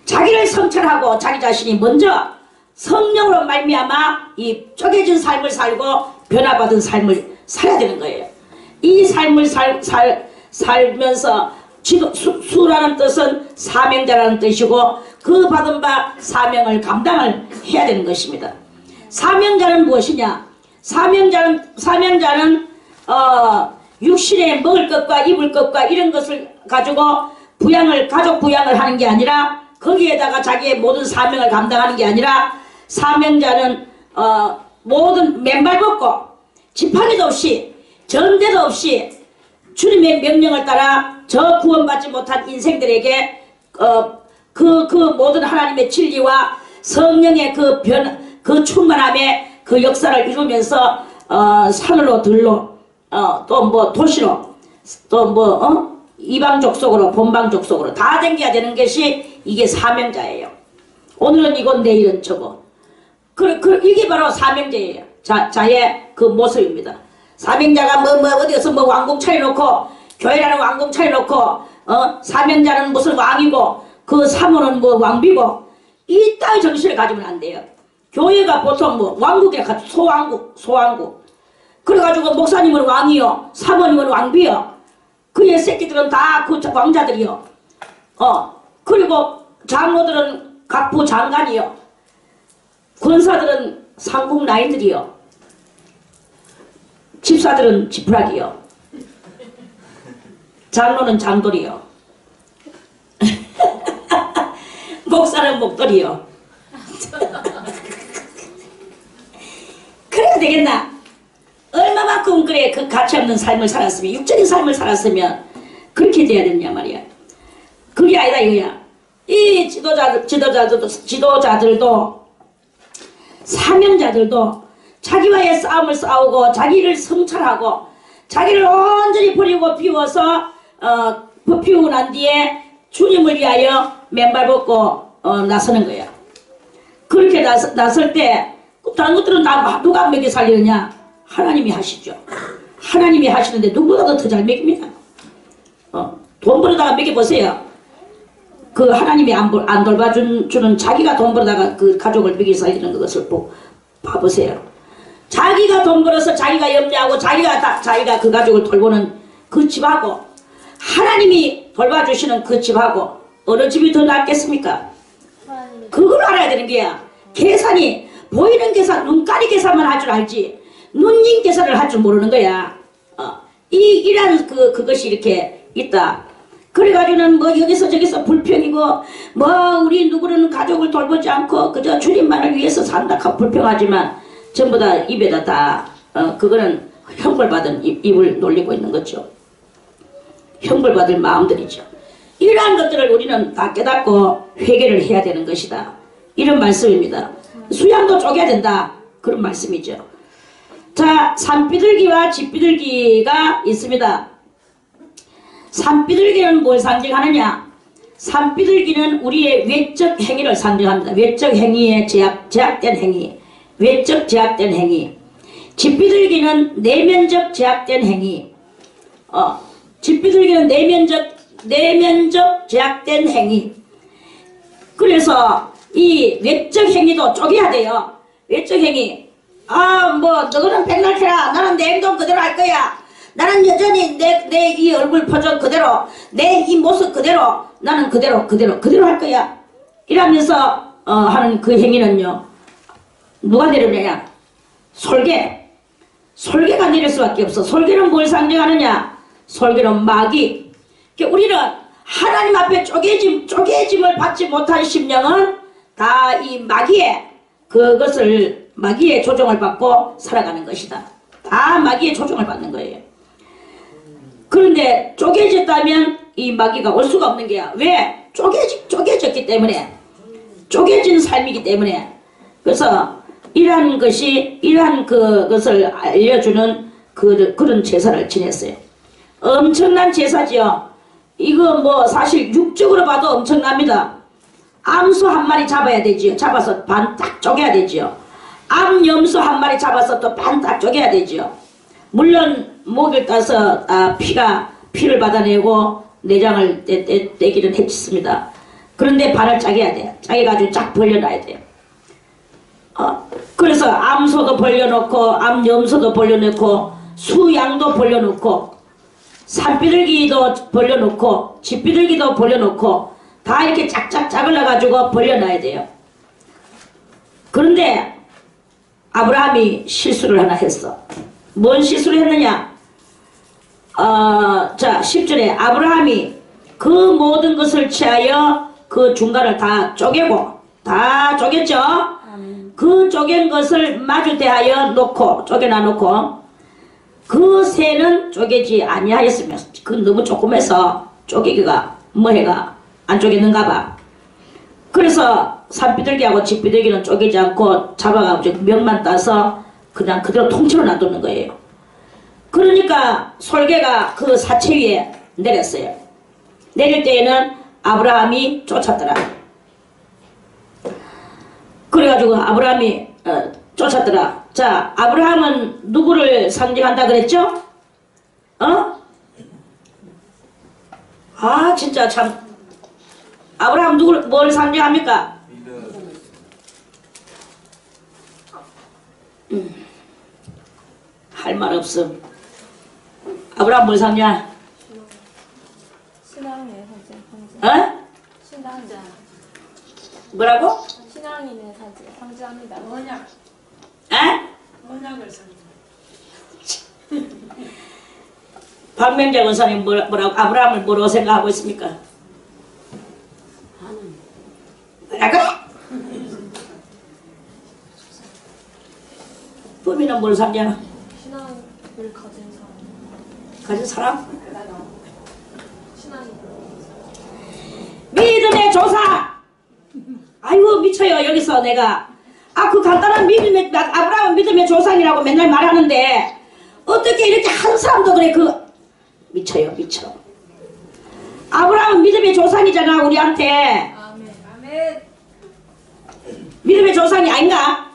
자기를 성찰하고 자기 자신이 먼저 성령으로 말미암아 이 쪼개진 삶을 살고 변화받은 삶을 살아야 되는 거예요. 이 삶을 살면서 수라는 뜻은 사명자라는 뜻이고 그 받은 바 사명을 감당을 해야 되는 것입니다. 사명자는 무엇이냐? 사명자는 육신에 먹을 것과 입을 것과 이런 것을 가지고 가족 부양을 하는 게 아니라 거기에다가 자기의 모든 사명을 감당하는 게 아니라 사명자는 모든 맨발 벗고 지팡이도 없이 전대도 없이 주님의 명령을 따라 저 구원받지 못한 인생들에게 그 모든 하나님의 진리와 성령의 그 충만함의 그 역사를 이루면서 산으로 들로 또 뭐 도시로 또 뭐 이방 족속으로 본방 족속으로 다 댕겨야 되는 것이 이게 사명자예요. 오늘은 이건 내일은 저거. 이게 바로 사명자예요. 자의 그 모습입니다. 사명자가 어디서 뭐 왕궁 차려놓고 교회라는 왕궁 차려놓고 사명자는 무슨 왕이고 그 사모는 뭐 왕비고 이 따위 정신을 가지면 안 돼요. 교회가 보통 뭐 왕국이라 가지고 소왕국 그래가지고 목사님은 왕이요 사모님은 왕비요 그의 새끼들은 다 그 왕자들이요 그리고 장로들은 각부 장관이요 권사들은 상국 라인들이요 집사들은 지푸라기요 장로는 장돌이요 목사는 목도리요 그래야 되겠나? 얼마만큼 그래 그 가치없는 삶을 살았으면 육적인 삶을 살았으면 그렇게 돼야 되느냐 말이야. 그게 아니다 이거야. 이 지도자들도 사명자들도 자기와의 싸움을 싸우고 자기를 성찰하고 자기를 온전히 버리고 비워서 비우고 난 뒤에 주님을 위하여 맨발 벗고 나서는 거야. 그렇게 나설 때 다른 것들은 다 누가 먹여 살리느냐? 하나님이 하시죠. 하나님이 하시는데 누구보다도 더 잘 먹입니다. 돈 벌어다가 먹여보세요. 그 하나님이 안 돌봐주는 자기가 돈 벌어다가 그 가족을 먹여 살리는 것을 봐보세요. 자기가 돈 벌어서 자기가 염려하고 자기가 그 가족을 돌보는 그 집하고 하나님이 돌봐주시는 그 집하고 어느 집이 더 낫겠습니까? 그걸 알아야 되는 거야. 계산이 보이는 계산, 눈가리 계산만 할 줄 알지 눈인 계산을 할 줄 모르는 거야. 이란 그것이 이렇게 있다. 그래가지고는 뭐 여기서 저기서 불평이고 뭐 우리 누구는 가족을 돌보지 않고 그저 주님만을 위해서 산다 하고 불평하지만 전부 다 입에다 다 그거는 형벌받은 입을 놀리고 있는 거죠. 형벌받을 마음들이죠. 이러한 것들을 우리는 다 깨닫고 회개를 해야 되는 것이다. 이런 말씀입니다. 수양도 쪼개야 된다. 그런 말씀이죠. 자, 산비둘기와 집비둘기가 있습니다. 산비둘기는 뭘 상징하느냐? 산비둘기는 우리의 외적 행위를 상징합니다. 외적 행위에 제약된 행위, 외적 제약된 행위. 집비둘기는 내면적 제약된 행위. 집비둘기는 내면적 제약된 행위. 그래서 이 외적 행위도 쪼개야 돼요. 외적 행위. 뭐 너는 백날 해라. 나는 내 행동 그대로 할 거야. 나는 여전히 내 이 얼굴 표정 그대로, 내 이 모습 그대로, 나는 그대로 할 거야. 이러면서 하는 그 행위는요, 누가 내려내냐? 솔개가 내릴 수밖에 없어. 솔개는 뭘 상징하느냐? 솔개는 마귀. 우리는 하나님 앞에 쪼개짐을 받지 못한 심령은 다 이 마귀의 조종을 받고 살아가는 것이다. 다 마귀의 조종을 받는 거예요. 그런데 쪼개졌다면 이 마귀가 올 수가 없는 거야. 왜? 쪼개졌기 때문에. 쪼개진 삶이기 때문에. 그래서 이러한 그것을 알려주는 그런 제사를 지냈어요. 엄청난 제사지요. 이거 뭐 사실 육적으로 봐도 엄청납니다. 암소 한 마리 잡아야 되지요. 잡아서 반 딱 쪼개야 되지요. 암염소 한 마리 잡아서 또 반 딱 쪼개야 되지요. 물론 목을 따서 피를 받아내고 내장을 떼기는 했습니다. 그런데 반을 짜게야 돼요. 짜게가지고 쫙 벌려놔야 돼요. 그래서 암소도 벌려놓고 암염소도 벌려놓고 수양도 벌려놓고 산비둘기도 벌려놓고 집비둘기도 벌려놓고 다 이렇게 짝짝 짜글러가지고 벌려놔야 돼요. 그런데 아브라함이 실수를 하나 했어. 뭔 실수를 했느냐? 자 10절에 아브라함이 그 모든 것을 취하여 그 중간을 다 쪼개고, 다 쪼갰죠? 그 쪼갠 것을 마주 대하여 쪼개놔 놓고 그 새는 쪼개지 아니하였으며, 그 너무 조그매서 쪼개기가 뭐해가 안 쪼개는가 봐. 그래서 산비둘기하고 집비둘기는 쪼개지 않고 잡아가지고 명만 따서 그냥 그대로 통째로 놔두는 거예요. 그러니까 솔개가 그 사체 위에 내렸어요. 내릴 때에는 아브라함이 쫓았더라. 그래가지고 아브라함이 쫓았더라. 자, 아브라함은 누구를 상징한다 그랬죠? 진짜 참. 아브라함 뭘 상징합니까? 할 말 없음. 아브라함 뭘 상징하? 신앙의 상징. 신앙. 뭐라고? 신앙인의 상징합니다. 언약. 언약을 상징. 박명재 원사님 뭐라고 아브라함을 뭐라고 생각하고 있습니까? 뭐라고? 범인은 뭘 상징하? 신앙을 가진 사람. 가진 사람? 신앙이. 믿음의 조사! 아이고 미쳐요. 여기서 내가 그 간단한 아브라함은 믿음의 조상이라고 맨날 말하는데 어떻게 이렇게 한 사람도 그래 미쳐요. 미쳐. 아브라함은 믿음의 조상이잖아 우리한테. 아멘. 믿음의 조상이 아닌가?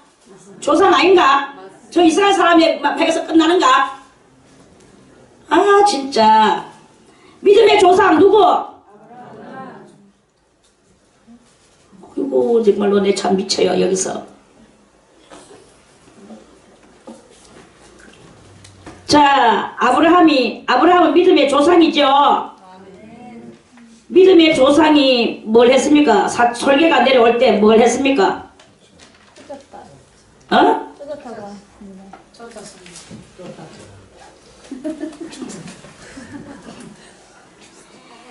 조상 아닌가? 저 이스라엘 사람의 패에서 끝나는가? 진짜 믿음의 조상 누구? 아이고 정말로 내 참 미쳐요. 여기서 자, 아브라함은 믿음의 조상이죠. 믿음의 조상이 뭘 했습니까? 설계가 내려올 때 뭘 했습니까? 뜯었다. 어? 뜯었다고 했습니다.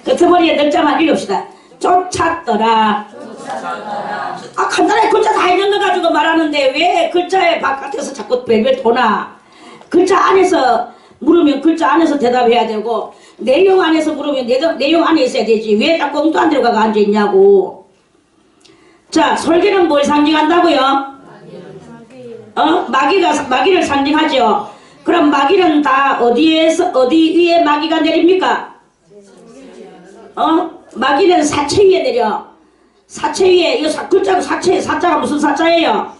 끝머리에 널자만 읽읍시다. 쫓았더라. 아, 간단하게 글자 다 있는 거 가지고 말하는데 왜 글자의 바깥에서 자꾸 벨벨 도나? 글자 안에서 물으면 글자 안에서 대답해야 되고 내용 안에서 물으면 내용 안에 있어야 되지. 왜 자꾸 엉뚱한 데로 가서 앉아있냐고. 자, 설계는 뭘 상징한다고요? 마귀를 상징하죠. 그럼 마귀는 다 어디 위에 마귀가 내립니까? 마귀는 사체 위에 내려. 사체 위에, 이거 글자가 사자가 무슨 사자예요?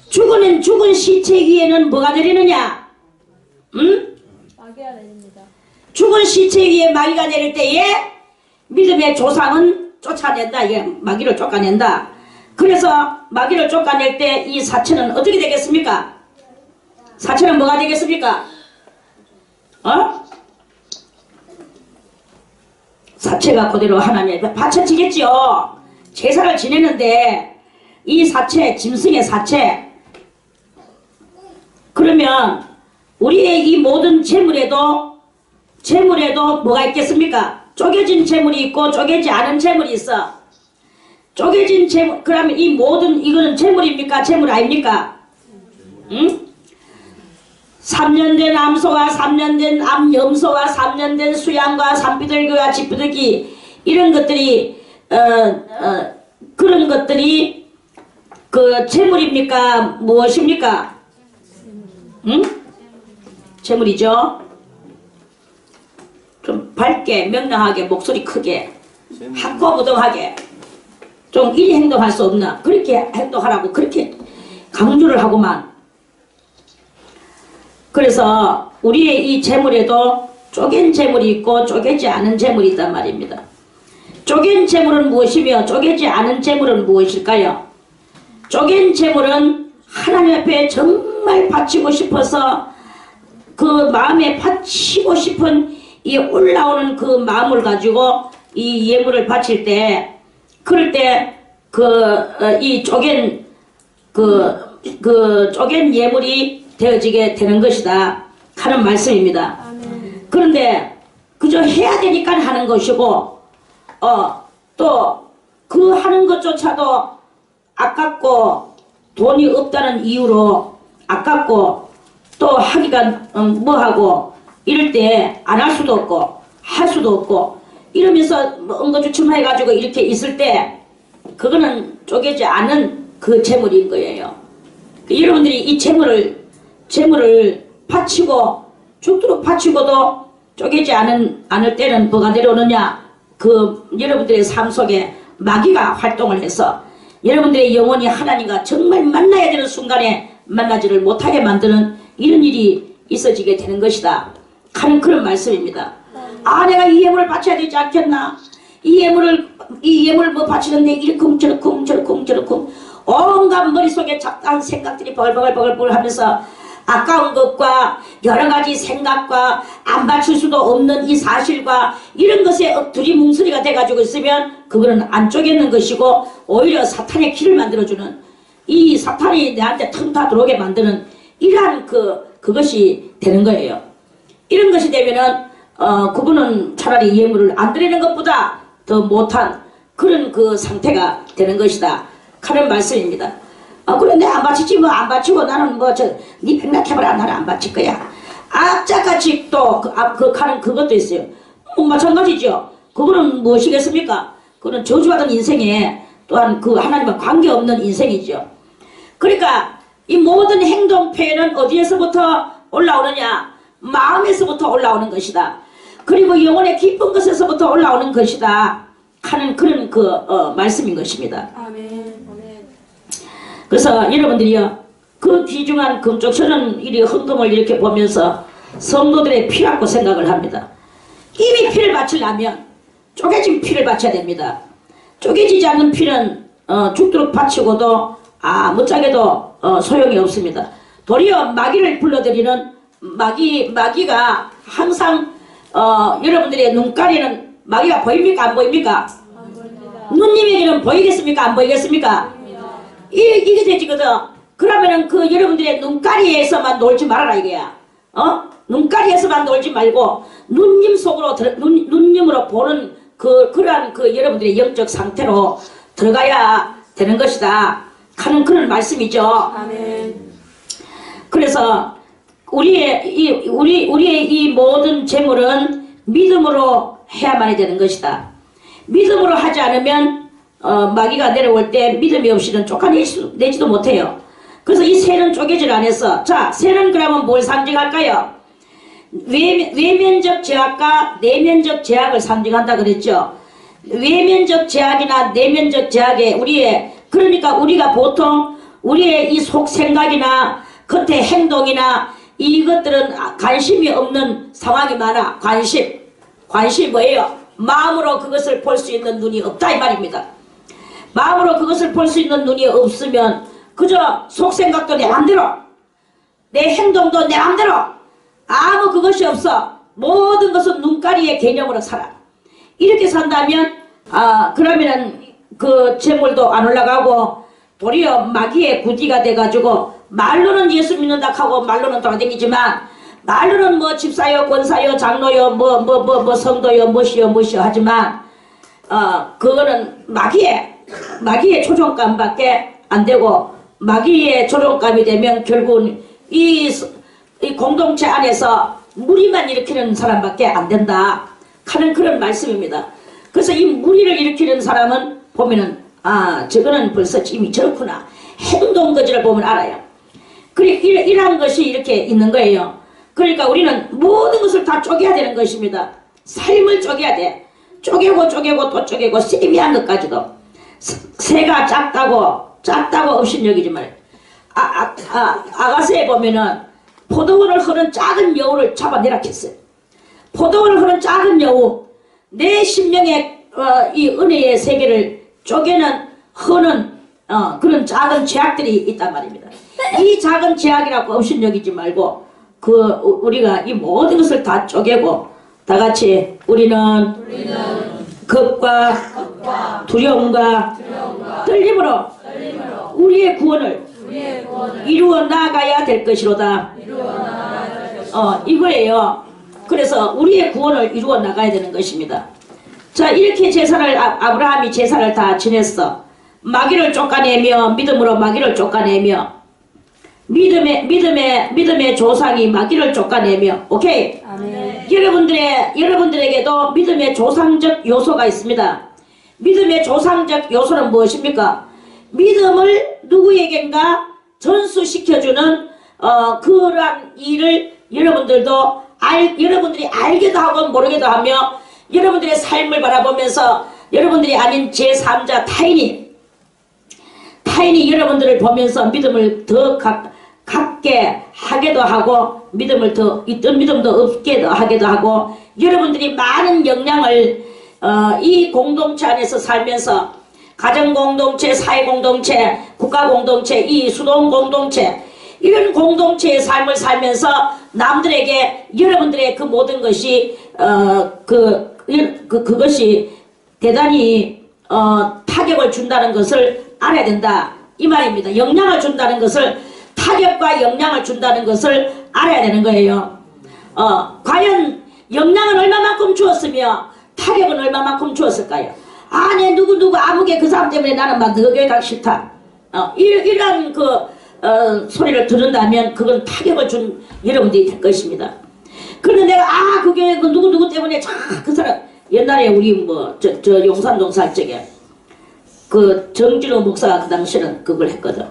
죽은 시체 위에는 뭐가 내리느냐? 응? 마귀가 내립니다. 죽은 시체 위에 마귀가 내릴 때에 믿음의 조상은 쫓아낸다. 예, 마귀를 쫓아낸다. 그래서 마귀를 쫓아낼 때 이 사체는 어떻게 되겠습니까? 사체는 뭐가 되겠습니까? 사체가 그대로 하나님의 바쳐지겠죠. 제사를 지내는데 이 사체, 짐승의 사체, 그러면 우리의 이 모든 재물에도 뭐가 있겠습니까? 쪼개진 재물이 있고 쪼개지 않은 재물이 있어. 쪼개진 재물, 그러면 이 모든 이거는 재물입니까? 재물 아닙니까? 응? 3년 된 암소와 3년 된 암염소와 3년 된 수양과 산비둘기와 쥐비둘기 이런 것들이 그런 것들이 그 재물입니까? 무엇입니까? 응? 재물이죠. 좀 밝게 명랑하게 목소리 크게 학고부동하게 좀 이리 행동할 수 없나? 그렇게 행동하라고 그렇게 강조를 하고만. 그래서 우리의 이 재물에도 쪼갠 재물이 있고 쪼개지 않은 재물이 있단 말입니다. 쪼갠 재물은 무엇이며 쪼개지 않은 재물은 무엇일까요? 쪼갠 재물은 하나님 앞에 정말 바치고 싶어서 그 마음에 바치고 싶은 이 올라오는 그 마음을 가지고 이 예물을 바칠 때 그럴 때 이 쪼갠 쪼갠 예물이 되어지게 되는 것이다 하는 말씀입니다. 그런데 그저 해야 되니까 하는 것이고 또 그 하는 것조차도 아깝고 돈이 없다는 이유로 아깝고 또 하기가 뭐하고 이럴 때 안 할 수도 없고 할 수도 없고 이러면서 응거주춤해가지고 이렇게 있을 때 그거는 쪼개지 않은 그 재물인 거예요. 여러분들이 이 재물을 바치고 죽도록 바치고도 쪼개지 않을 때는 뭐가 내려오느냐? 그 여러분들의 삶 속에 마귀가 활동을 해서 여러분들의 영혼이 하나님과 정말 만나야 되는 순간에 만나지를 못하게 만드는 이런 일이 있어지게 되는 것이다 하는 그런 말씀입니다. 아, 내가 이 예물을 바쳐야 되지 않겠나? 이 예물을 뭐 바치는데 이렇쿵 저렇쿵 온갖 머릿속에 잡다한 생각들이 버글버글 하면서 아까운 것과 여러가지 생각과 안 바칠 수도 없는 이 사실과 이런 것에 두리뭉술이가 돼가지고 있으면 그거는 안 쪼개는 것이고 오히려 사탄의 길을 만들어주는 이 사탄이 내한테 틈타 들어오게 만드는 이러한 그것이 되는 거예요. 이런 것이 되면은 그분은 차라리 예물을 안 드리는 것보다 더 못한 그런 그 상태가 되는 것이다 하는 말씀입니다. 그래 내가 안 바치지 뭐 안 바치고 나는 니 백락해봐라 나는 안 바칠 거야. 악자같이 또 하는 그것도 있어요. 마찬가지죠. 그거는 무엇이겠습니까? 그거는 저주받은 인생에 또한 그 하나님과 관계없는 인생이죠. 그러니까 이 모든 행동 표현은 어디에서부터 올라오느냐? 마음에서부터 올라오는 것이다. 그리고 영혼의 깊은 것에서부터 올라오는 것이다 하는 그런 말씀인 것입니다. 아멘. 그래서 여러분들이요, 그 귀중한 금쪽, 저는 이 헌금을 이렇게 보면서 성도들의 피라고 생각을 합니다. 이미 피를 바치려면 쪼개진 피를 바쳐야 됩니다. 쪼개지지 않는 피는 죽도록 바치고도 아무짝에도 소용이 없습니다. 도리어 마귀를 불러들이는 마귀가 항상 여러분들의 눈가리는 마귀가 보입니까 안 보입니까? 안 보입니다. 누님에게는 보이겠습니까 안 보이겠습니까? 이게 되지거든. 그러면은 그 여러분들의 눈가리에서만 놀지 말아라 이게야. 눈가리에서만 놀지 말고 눈님 속으로 눈님으로 보는 그러한 여러분들의 영적 상태로 들어가야 되는 것이다 하는 그런 말씀이죠. 아멘. 그래서 우리의 이 모든 재물은 믿음으로 해야만이 되는 것이다. 믿음으로 하지 않으면 마귀가 내려올 때 믿음이 없이는 쫓아내지도 못해요. 그래서 이 새는 쪼개질 안 했어. 자, 새는 그러면 뭘 상징할까요? 외면적 제약과 내면적 제약을 상징한다 그랬죠. 외면적 제약이나 내면적 제약에 그러니까 우리가 보통 우리의 이 속 생각이나 겉의 행동이나 이것들은 관심이 없는 상황이 많아. 관심이 뭐예요? 마음으로 그것을 볼 수 있는 눈이 없다 이 말입니다. 마음으로 그것을 볼 수 있는 눈이 없으면 그저 속 생각도 내 맘대로, 내 행동도 내 맘대로 아무 그것이 없어. 모든 것은 눈가리의 개념으로 살아. 이렇게 산다면 그러면은 그 재물도 안 올라가고 도리어 마귀의 구디가 돼가지고 말로는 예수 믿는다 하고 말로는 돌아다니지만 말로는 뭐 집사요 권사요 장로요 뭐 성도요 뭐시요 하지만 그거는 마귀의 초종감밖에 안 되고 마귀의 초종감이 되면 결국은 이 공동체 안에서 무리만 일으키는 사람밖에 안 된다 하는 그런 말씀입니다. 그래서 이 무리를 일으키는 사람은 보면은 저거는 벌써 이미 저렇구나. 행동 거지를 보면 알아요. 그래 이러한 것이 이렇게 있는 거예요. 그러니까 우리는 모든 것을 다 쪼개야 되는 것입니다. 삶을 쪼개야 돼. 쪼개고 또 쪼개고 세미한 것까지도. 새가 작다고 업신여기지 말. 아가새에 보면은 포도원을 흐른 작은 여우를 잡아내락했어요. 포도원을 흐른 작은 여우, 내 심령의 이 은혜의 세계를 쪼개는 흐는 그런 작은 죄악들이 있단 말입니다. 이 작은 죄악이라고 업신여기지 말고 우리가 이 모든 것을 다 쪼개고 다 같이 우리는 겁과 두려움과 떨림으로 우리의 구원을 이루어 나가야 될 것이로다. 이거예요. 그래서 우리의 구원을 이루어 나가야 되는 것입니다. 자, 이렇게 아브라함이 제사를 다 지냈어. 마귀를 쫓아내며 믿음으로 마귀를 쫓아내며 믿음의 조상이 마귀를 쫓아내며 오케이. 아멘. 여러분들에게도 믿음의 조상적 요소가 있습니다. 믿음의 조상적 요소는 무엇입니까? 믿음을 누구에겐가 전수시켜주는 그러한 일을 여러분들이 알게도 하고 모르게도 하며 여러분들의 삶을 바라보면서 여러분들이 아닌 제3자 타인이 여러분들을 보면서 믿음을 더 갖게 하게도 하고 있던 믿음도 없게도 하게도 하고 여러분들이 많은 영향을 이 공동체 안에서 살면서 가정공동체, 사회공동체, 국가공동체, 이 수동공동체 이런 공동체의 삶을 살면서 남들에게 여러분들의 그 모든 것이 그것이 대단히 타격을 준다는 것을 알아야 된다 이 말입니다. 영향을 준다는 것을 타격과 영향을 준다는 것을 알아야 되는 거예요. 과연 영향은 얼마만큼 주었으며 타격은 얼마만큼 주었을까요? 내 누구 아무개 그 사람 때문에 나는 막 너 교회 가기 싫다. 이런 소리를 들은다면 그건 타격을 준 여러분들이 될 것입니다. 그런데 내가 그 교회 누구 때문에 그 사람 옛날에 우리 저 용산동 살 적에 그 정진호 목사가 그 당시에는 그걸 했거든.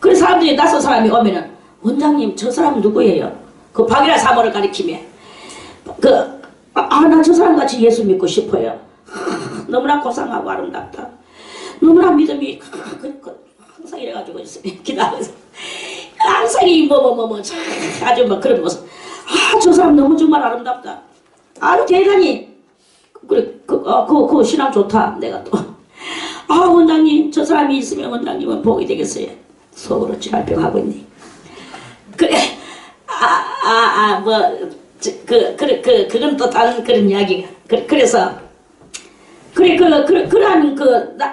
그래서 사람들이 낯선 사람이 오면은 원장님 저 사람 누구예요? 그 박일하 사모를 가리키며 나 저 사람 같이 예수 믿고 싶어요. 너무나 고상하고 아름답다. 너무나 믿음이 항상 이래가지고 기다려서 항상 아주 그런 모습. 저 사람 너무 정말 아름답다. 아주 대단히 그래 그 신앙 좋다. 내가 또 원장님 저 사람이 있으면 원장님은 복이 되겠어요. 속으로 지랄병하고 있니. 그래. 그건 또 다른 그런 이야기가. 그래서, 그러한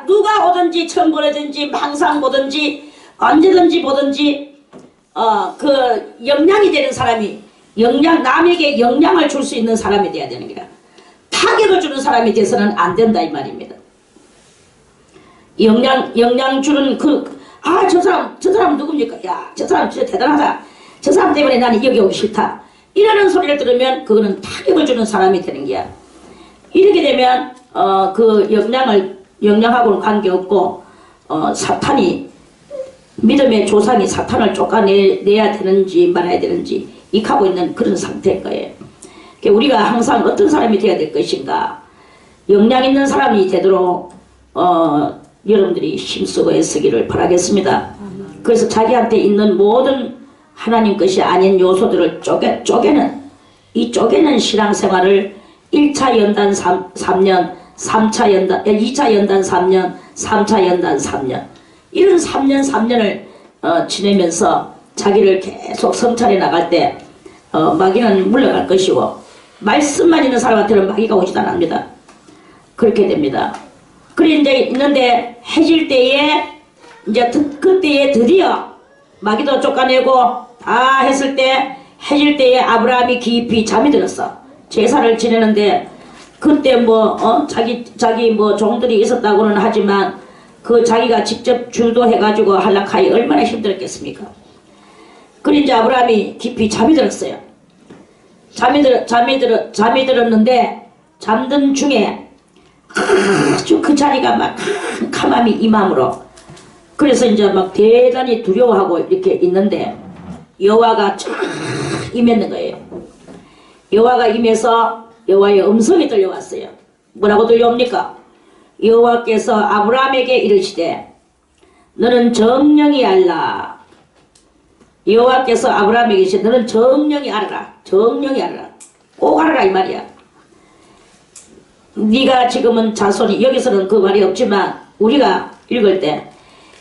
누가 오든지, 처음 보든지, 항상 보든지, 언제든지 보든지, 영향이 되는 사람이, 남에게 영향을 줄 수 있는 사람이 돼야 되는 거야. 타격을 주는 사람이 돼서는 안 된다, 이 말입니다. 영향 주는 저 사람 누굽니까? 야, 저 사람 진짜 대단하다. 저 사람 때문에 나는 여기 오기 싫다. 이러는 소리를 들으면 그거는 타격을 주는 사람이 되는 거야. 이렇게 되면 영향하고는 관계없고 사탄이 믿음의 조상이 사탄을 쫓아내야 되는지 말아야 되는지 익하고 있는 그런 상태일 거예요. 우리가 항상 어떤 사람이 되어야 될 것인가, 영향 있는 사람이 되도록 여러분들이 힘쓰고 애쓰기를 바라겠습니다. 그래서 자기한테 있는 모든 하나님 것이 아닌 요소들을 쪼개는 신앙생활을 1차 연단 3년, 2차 연단 3년, 3차 연단 3년, 이런 3년을 지내면서 자기를 계속 성찰해 나갈 때 마귀는 물러갈 것이고, 말씀만 있는 사람한테는 마귀가 오지도 않습니다. 그렇게 됩니다. 그래 이제 있는데 해질 때에 이제 그때에 드디어 마귀도 쫓아내고 다 했을 때, 해질 때에 아브라함이 깊이 잠이 들었어. 제사를 지내는데 그때 자기 종들이 있었다고는 하지만 자기가 직접 주도해가지고 할락하기 얼마나 힘들었겠습니까? 그래 이제 아브라함이 깊이 잠이 들었어요. 잠이 들었는데 잠든 중에 아주 그 자리가 막 캄캄함이 임함으로, 그래서 이제 막 대단히 두려워하고 이렇게 있는데 여호와가 쫙 임했는 거예요. 여호와가 임해서 여호와의 음성이 들려왔어요. 뭐라고 들려옵니까? 여호와께서 아브라함에게 이르시되 너는 정령이 알라. 여호와께서 아브라함에게 이르시되 너는 정령이 알아라. 정령이 알아라. 꼭 알아라 이 말이야. 네가 지금은 자손이, 여기서는 그 말이 없지만 우리가 읽을 때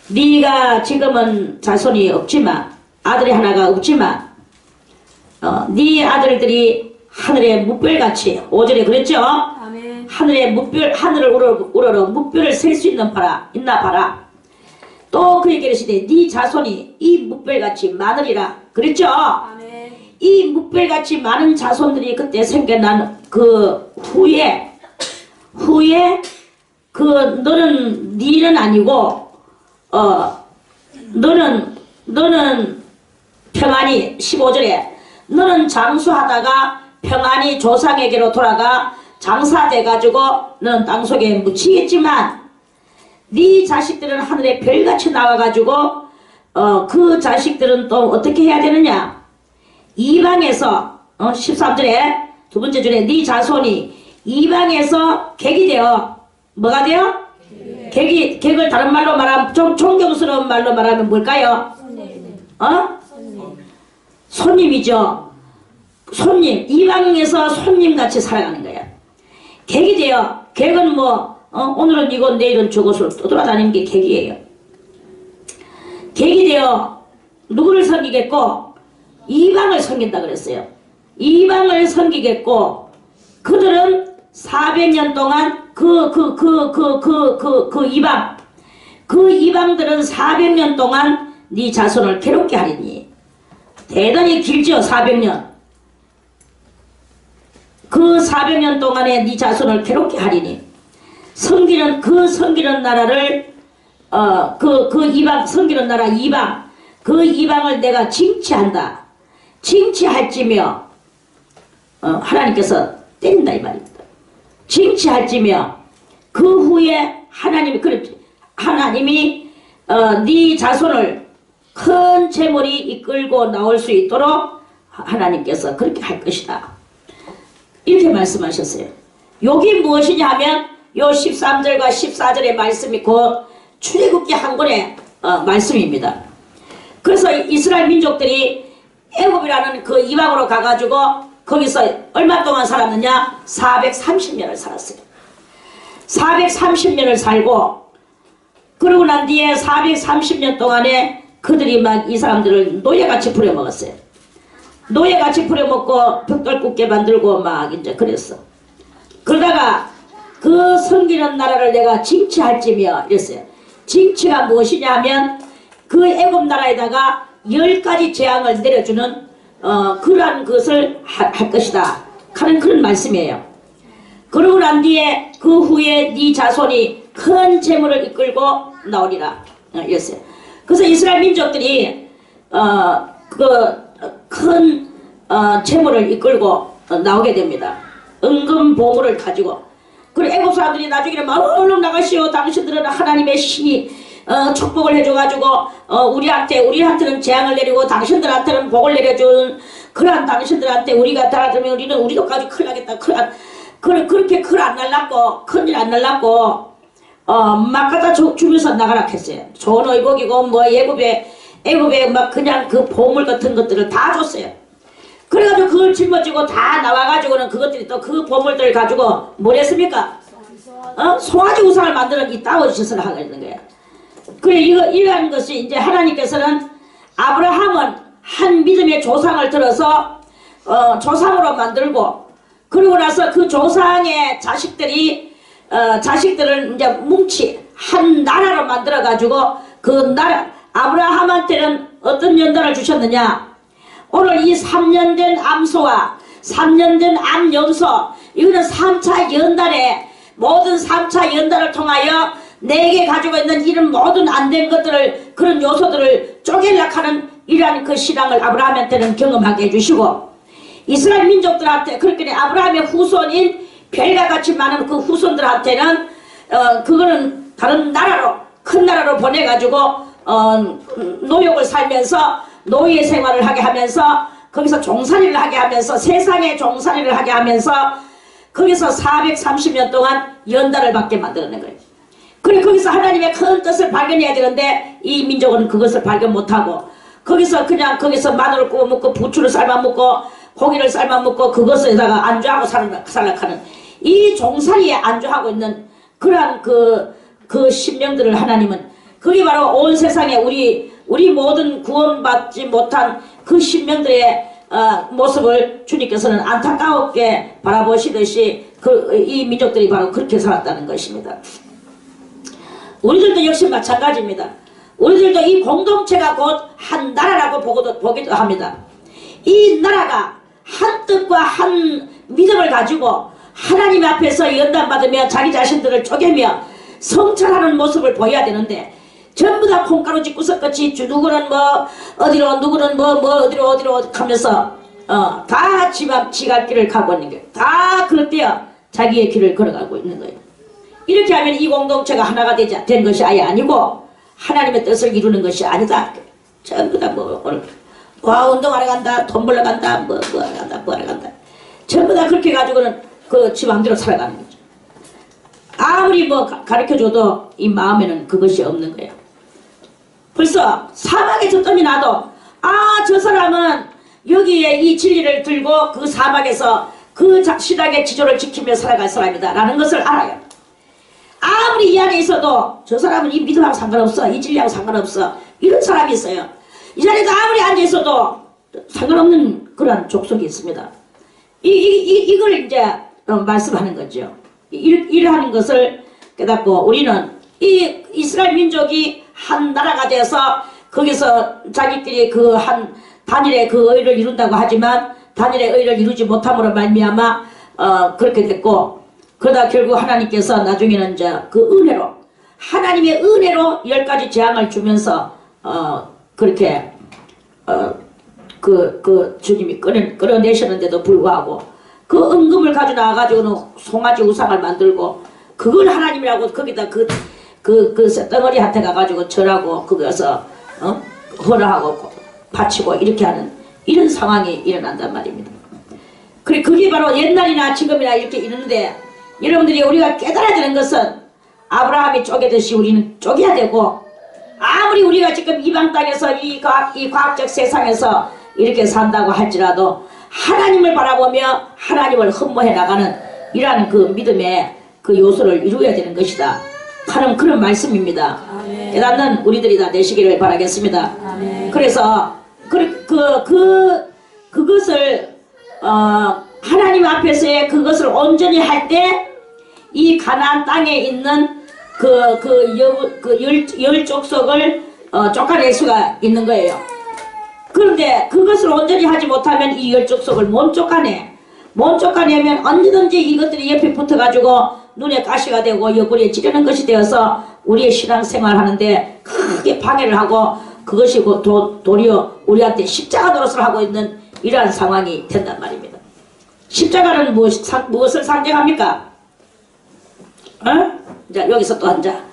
네가 지금은 자손이 없지만, 아들이 하나가 없지만 네 아들들이 하늘의 뭇별같이, 5절에 그랬죠? 아멘. 하늘의 뭇별, 하늘을 우러러 뭇별을 셀 수 있나 봐라. 또 그에게 이르시되 네 자손이 이 뭇별같이 많으리라. 그랬죠? 아멘. 이 뭇별같이 많은 자손들이 그때 생겨난 그 후에 너는 아니고 너는 평안히, 15절에 너는 장수하다가 평안히 조상에게로 돌아가 장사돼가지고 너는 땅속에 묻히겠지만 네 자식들은 하늘에 별같이 나와가지고 그 자식들은 또 어떻게 해야 되느냐, 이방에서 13절에 두 번째 줄에 네 자손이 이방에서 객이 되어 뭐가 되어? 객을 다른 말로 말하면, 좀 존경스러운 말로 말하면 뭘까요? 손님이죠. 손님, 이방에서 손님같이 살아가는 거야. 객이 되어, 객은 오늘은 이건 내일은 저것을 떠돌아다니는 게 객이에요. 객이 되어 누구를 섬기겠고? 이방을 섬긴다 그랬어요. 이방을 섬기겠고, 그들은 400년 동안 이방들은 400년 동안 네 자손을 괴롭게 하리니. 대단히 길죠, 400년. 그 400년 동안에 네 자손을 괴롭게 하리니. 섬기는 나라를 섬기는 나라 이방, 그 이방을 내가 징치한다. 징치할지며 하나님께서 때린다 이 말입니다. 징치할지며 그 후에 하나님이 네 자손을 큰 재물이 이끌고 나올 수 있도록 하나님께서 그렇게 할 것이다. 이렇게 말씀하셨어요. 여기 무엇이냐 하면 요 13절과 14절의 말씀이 곧 출애굽기 한 권의 말씀입니다. 그래서 이스라엘 민족들이 애굽이라는 그 이방으로 가가지고 거기서 얼마 동안 살았느냐? 430년을 살았어요. 430년을 살고, 그러고 난 뒤에 430년 동안에 그들이 막 이 사람들을 노예같이 부려먹었어요. 노예같이 부려먹고 벽돌 굽게 만들고 막 이제 그랬어. 그러다가 그 섬기는 나라를 내가 징치할지며 이랬어요. 징치가 무엇이냐 하면 그 애굽 나라에다가 10가지 재앙을 내려주는 그러한 것을 할 것이다 하는 그런 말씀이에요. 그러고 난 뒤에 그 후에 네 자손이 큰 재물을 이끌고 나오리라 이랬어요. 그래서 이스라엘 민족들이 큰 재물을 이끌고 나오게 됩니다. 은금 보물을 가지고. 그리고 애국 사람들이 나중에는 막 얼른 나가시오. 당신들은 하나님의 신이 축복을 해줘가지고 우리한테는 재앙을 내리고 당신들한테는 복을 내려준 그러한 당신들한테 우리가 달아들면 우리도까지 큰일 나겠다. 그렇게 큰일 안 날랐고 막 갖다 주면서 나가라 했어요. 좋은 의복이고 뭐 애굽에 막 그냥 그 보물 같은 것들을 다 줬어요. 그래가지고 그걸 짊어지고 다 나와가지고는 그것들이 또 그 보물들을 가지고 뭘 했습니까? 송아지 우상을 만드는 이 따오 짓을 하고 있는 거예요. 그래 이러한 것이 이제 하나님께서는 아브라함은 한 믿음의 조상을 들어서 조상으로 만들고 그러고 나서 그 조상의 자식들을 이제 한 나라로 만들어 가지고 그 나라 아브라함한테는 어떤 연단을 주셨느냐? 오늘 이 3년 된 암소와 3년 된 암염소 이거는 3차 연단에 모든 3차 연단을 통하여 내게 가지고 있는 이런 모든 안 된 것들을 그런 요소들을 쪼개려고 하는 이러한 그 신앙을 아브라함한테는 경험하게 해주시고 이스라엘 민족들한테 그렇게 아브라함의 후손인 별과 같이 많은 그 후손들한테는 그거는 다른 나라로 큰 나라로 보내가지고 노역을 살면서 노예 생활을 하게 하면서 거기서 종살이를 하게 하면서 세상의 종살이를 하게 하면서 거기서 430년 동안 연단을 받게 만드는 거예요. 그래 거기서 하나님의 큰 뜻을 발견해야 되는데 이 민족은 그것을 발견 못하고 거기서 마늘을 구워 먹고 부추를 삶아 먹고 고기를 삶아 먹고 그것에다가 안주하고 살락하는 이 종살이에 안주하고 있는 그러한 그 신명들을 하나님은 그게 바로 온 세상에 우리 모든 구원받지 못한 그 신명들의 모습을 주님께서는 안타깝게 바라보시듯이 이 민족들이 바로 그렇게 살았다는 것입니다. 우리들도 역시 마찬가지입니다. 우리들도 이 공동체가 곧 한 나라라고 보기도 합니다. 이 나라가 한 뜻과 한 믿음을 가지고 하나님 앞에서 연단받으며 자기 자신들을 쪼개며 성찰하는 모습을 보여야 되는데 전부 다 콩가루 짓고 섞었지 누구는 뭐 어디로 누구는 뭐 어디로 하면서 다 지갈 길을 가고 있는 거예요. 다 그럴 때야 자기의 길을 걸어가고 있는 거예요. 이렇게 하면 이 공동체가 하나가 된 것이 아예 아니고 하나님의 뜻을 이루는 것이 아니다. 전부 다 오늘 운동하러 간다, 돈 벌러 간다, 뭐 하러 간다. 전부 다 그렇게 가지고는 그 지 맘대로 살아가는 거죠. 아무리 가르쳐줘도 이 마음에는 그것이 없는 거예요. 벌써 사막에 저 뜸이 나도 저 사람은 여기에 이 진리를 들고 그 사막에서 그 신앙의 지조를 지키며 살아갈 사람이다 라는 것을 알아요. 아무리 이 안에 있어도 저 사람은 이 믿음하고 상관없어, 이 진리하고 상관없어, 이런 사람이 있어요. 이 자리에도 아무리 앉아있어도 상관없는 그런 족속이 있습니다. 이걸 이제 말씀하는 거죠. 이러한 것을 깨닫고 우리는 이 이스라엘 민족이 한 나라가 돼서 거기서 자기들이 그 한 단일의 그 의를 이룬다고 하지만 단일의 의를 이루지 못함으로 말미암아 그렇게 됐고 그러다 결국 하나님께서 나중에는 이제 그 은혜로 하나님의 은혜로 10가지 재앙을 주면서 그렇게 주님이 끌어내셨는데도 불구하고 그 은금을 가져 나와가지고는 송아지 우상을 만들고 그걸 하나님이라고 거기다 그 쇳덩어리한테 가가지고 절하고 거기서 헌화하고 바치고 이렇게 하는 이런 상황이 일어난단 말입니다. 그게 바로 옛날이나 지금이나 이렇게 있는데 여러분들이 우리가 깨달아야 되는 것은 아브라함이 쪼개듯이 우리는 쪼개야 되고 아무리 우리가 지금 이방 땅에서 이 과학적 세상에서 이렇게 산다고 할지라도 하나님을 바라보며 하나님을 흠모해 나가는 이러한 그 믿음의 그 요소를 이루어야 되는 것이다. 하는 그런 말씀입니다. 깨닫는 우리들이 다 되시기를 바라겠습니다. 그래서 그것을 하나님 앞에서의 그것을 온전히 할 때 이 가나안 땅에 있는 열 족속을 쫓아낼 수가 있는 거예요. 그런데 그것을 온전히 하지 못하면 이 열 족속을 못 쫓아내. 못 쫓아내면 언제든지 이것들이 옆에 붙어가지고 눈에 가시가 되고 옆구리에 찌르는 것이 되어서 우리의 신앙생활 하는데 크게 방해를 하고 그것이 도리어 우리한테 십자가 노릇을 하고 있는 이러한 상황이 된단 말입니다. 십자가는 무엇을 상징합니까? 자, 여기서 또 앉아.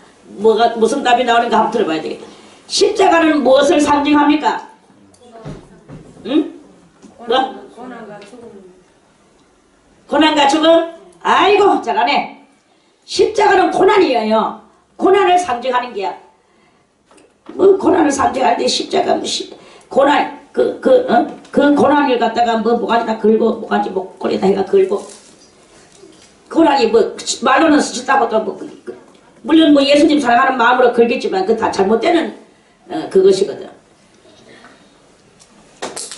무슨 답이 나오는가 한번 들어봐야 되겠다. 십자가는 무엇을 상징합니까? 응? 뭐? 고난과 죽음. 고난과 죽음? 아이고 잘하네. 십자가는 고난이에요. 고난을 상징하는 게야. 뭐 고난을 상징하는데 십자가 뭐 고난 그 고난을 갖다가 뭐 뭐가지다 걸고 뭐가지 목걸이다 해가 걸고 고난이 뭐 말로는 스치다고 또 뭐 물론 뭐 예수님 사랑하는 마음으로 걸겠지만 그 다 잘못되는 그것이거든.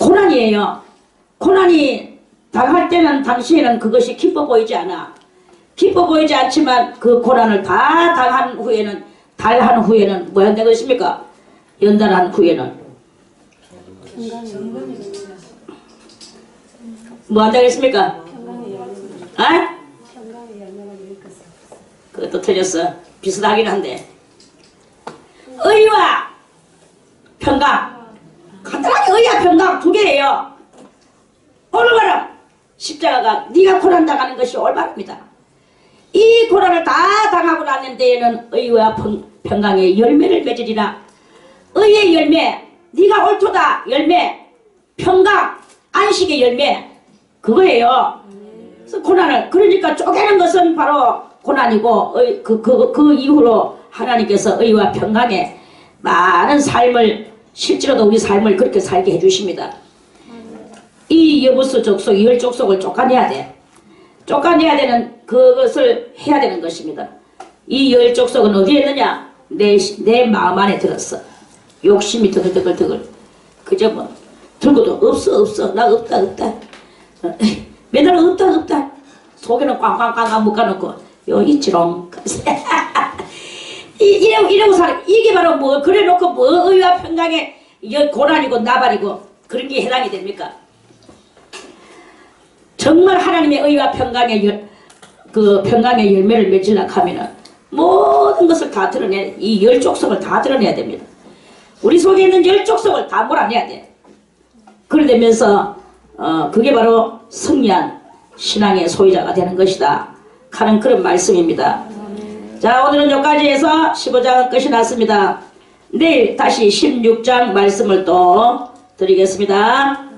고난이에요. 고난이 당할 때는 당시에는 그것이 기뻐 보이지 않아. 기뻐 보이지 않지만 그 고난을 다 당한 후에는 달한 후에는 뭐 한다고 했습니까? 연단한 후에는 뭐 한다고 했습니까? 아? 그것도 틀렸어. 비슷하긴 한데 의와 평강 간단하게 의와 평강 두 개예요. 올바름 십자가가 네가 고난 당하는 것이 올바릅니다. 이 고난을 다 당하고 나는 데에는 의와 평강의 열매를 맺으리라. 의의 열매 네가 옳도다 열매 평강 안식의 열매 그거예요. 그래서 고난을 그러니까 쪼개는 것은 바로 고난이고 그 이후로 하나님께서 의와 평강의 많은 삶을 실제로도 우리 삶을 그렇게 살게 해주십니다. 이 여부수 족속, 열 족속을 쫓아내야 돼. 쫓아내야 되는 그것을 해야 되는 것입니다. 이 열 족속은 어디에 있느냐? 내 마음 안에 들었어. 욕심이 드글드글 그저 뭐 들고도 없어 나 없다 맨날 없다 속에는 꽝꽝꽝 묶어놓고 요 있지롱 이러고 살아. 이게 바로 뭐 그래놓고 뭐 의와 평강의 고난이고 나발이고 그런 게 해당이 됩니까? 정말 하나님의 의와 평강의 평강의 열매를 맺으려고 하면은 모든 것을 다 드러내 이 열 족속을 다 드러내야 됩니다. 우리 속에 있는 열 족속을 다 몰아내야 돼. 그러면서 그게 바로 승리한 신앙의 소유자가 되는 것이다 하는 그런 말씀입니다. 자, 오늘은 여기까지 해서 15장은 끝이 났습니다. 내일 다시 16장 말씀을 또 드리겠습니다.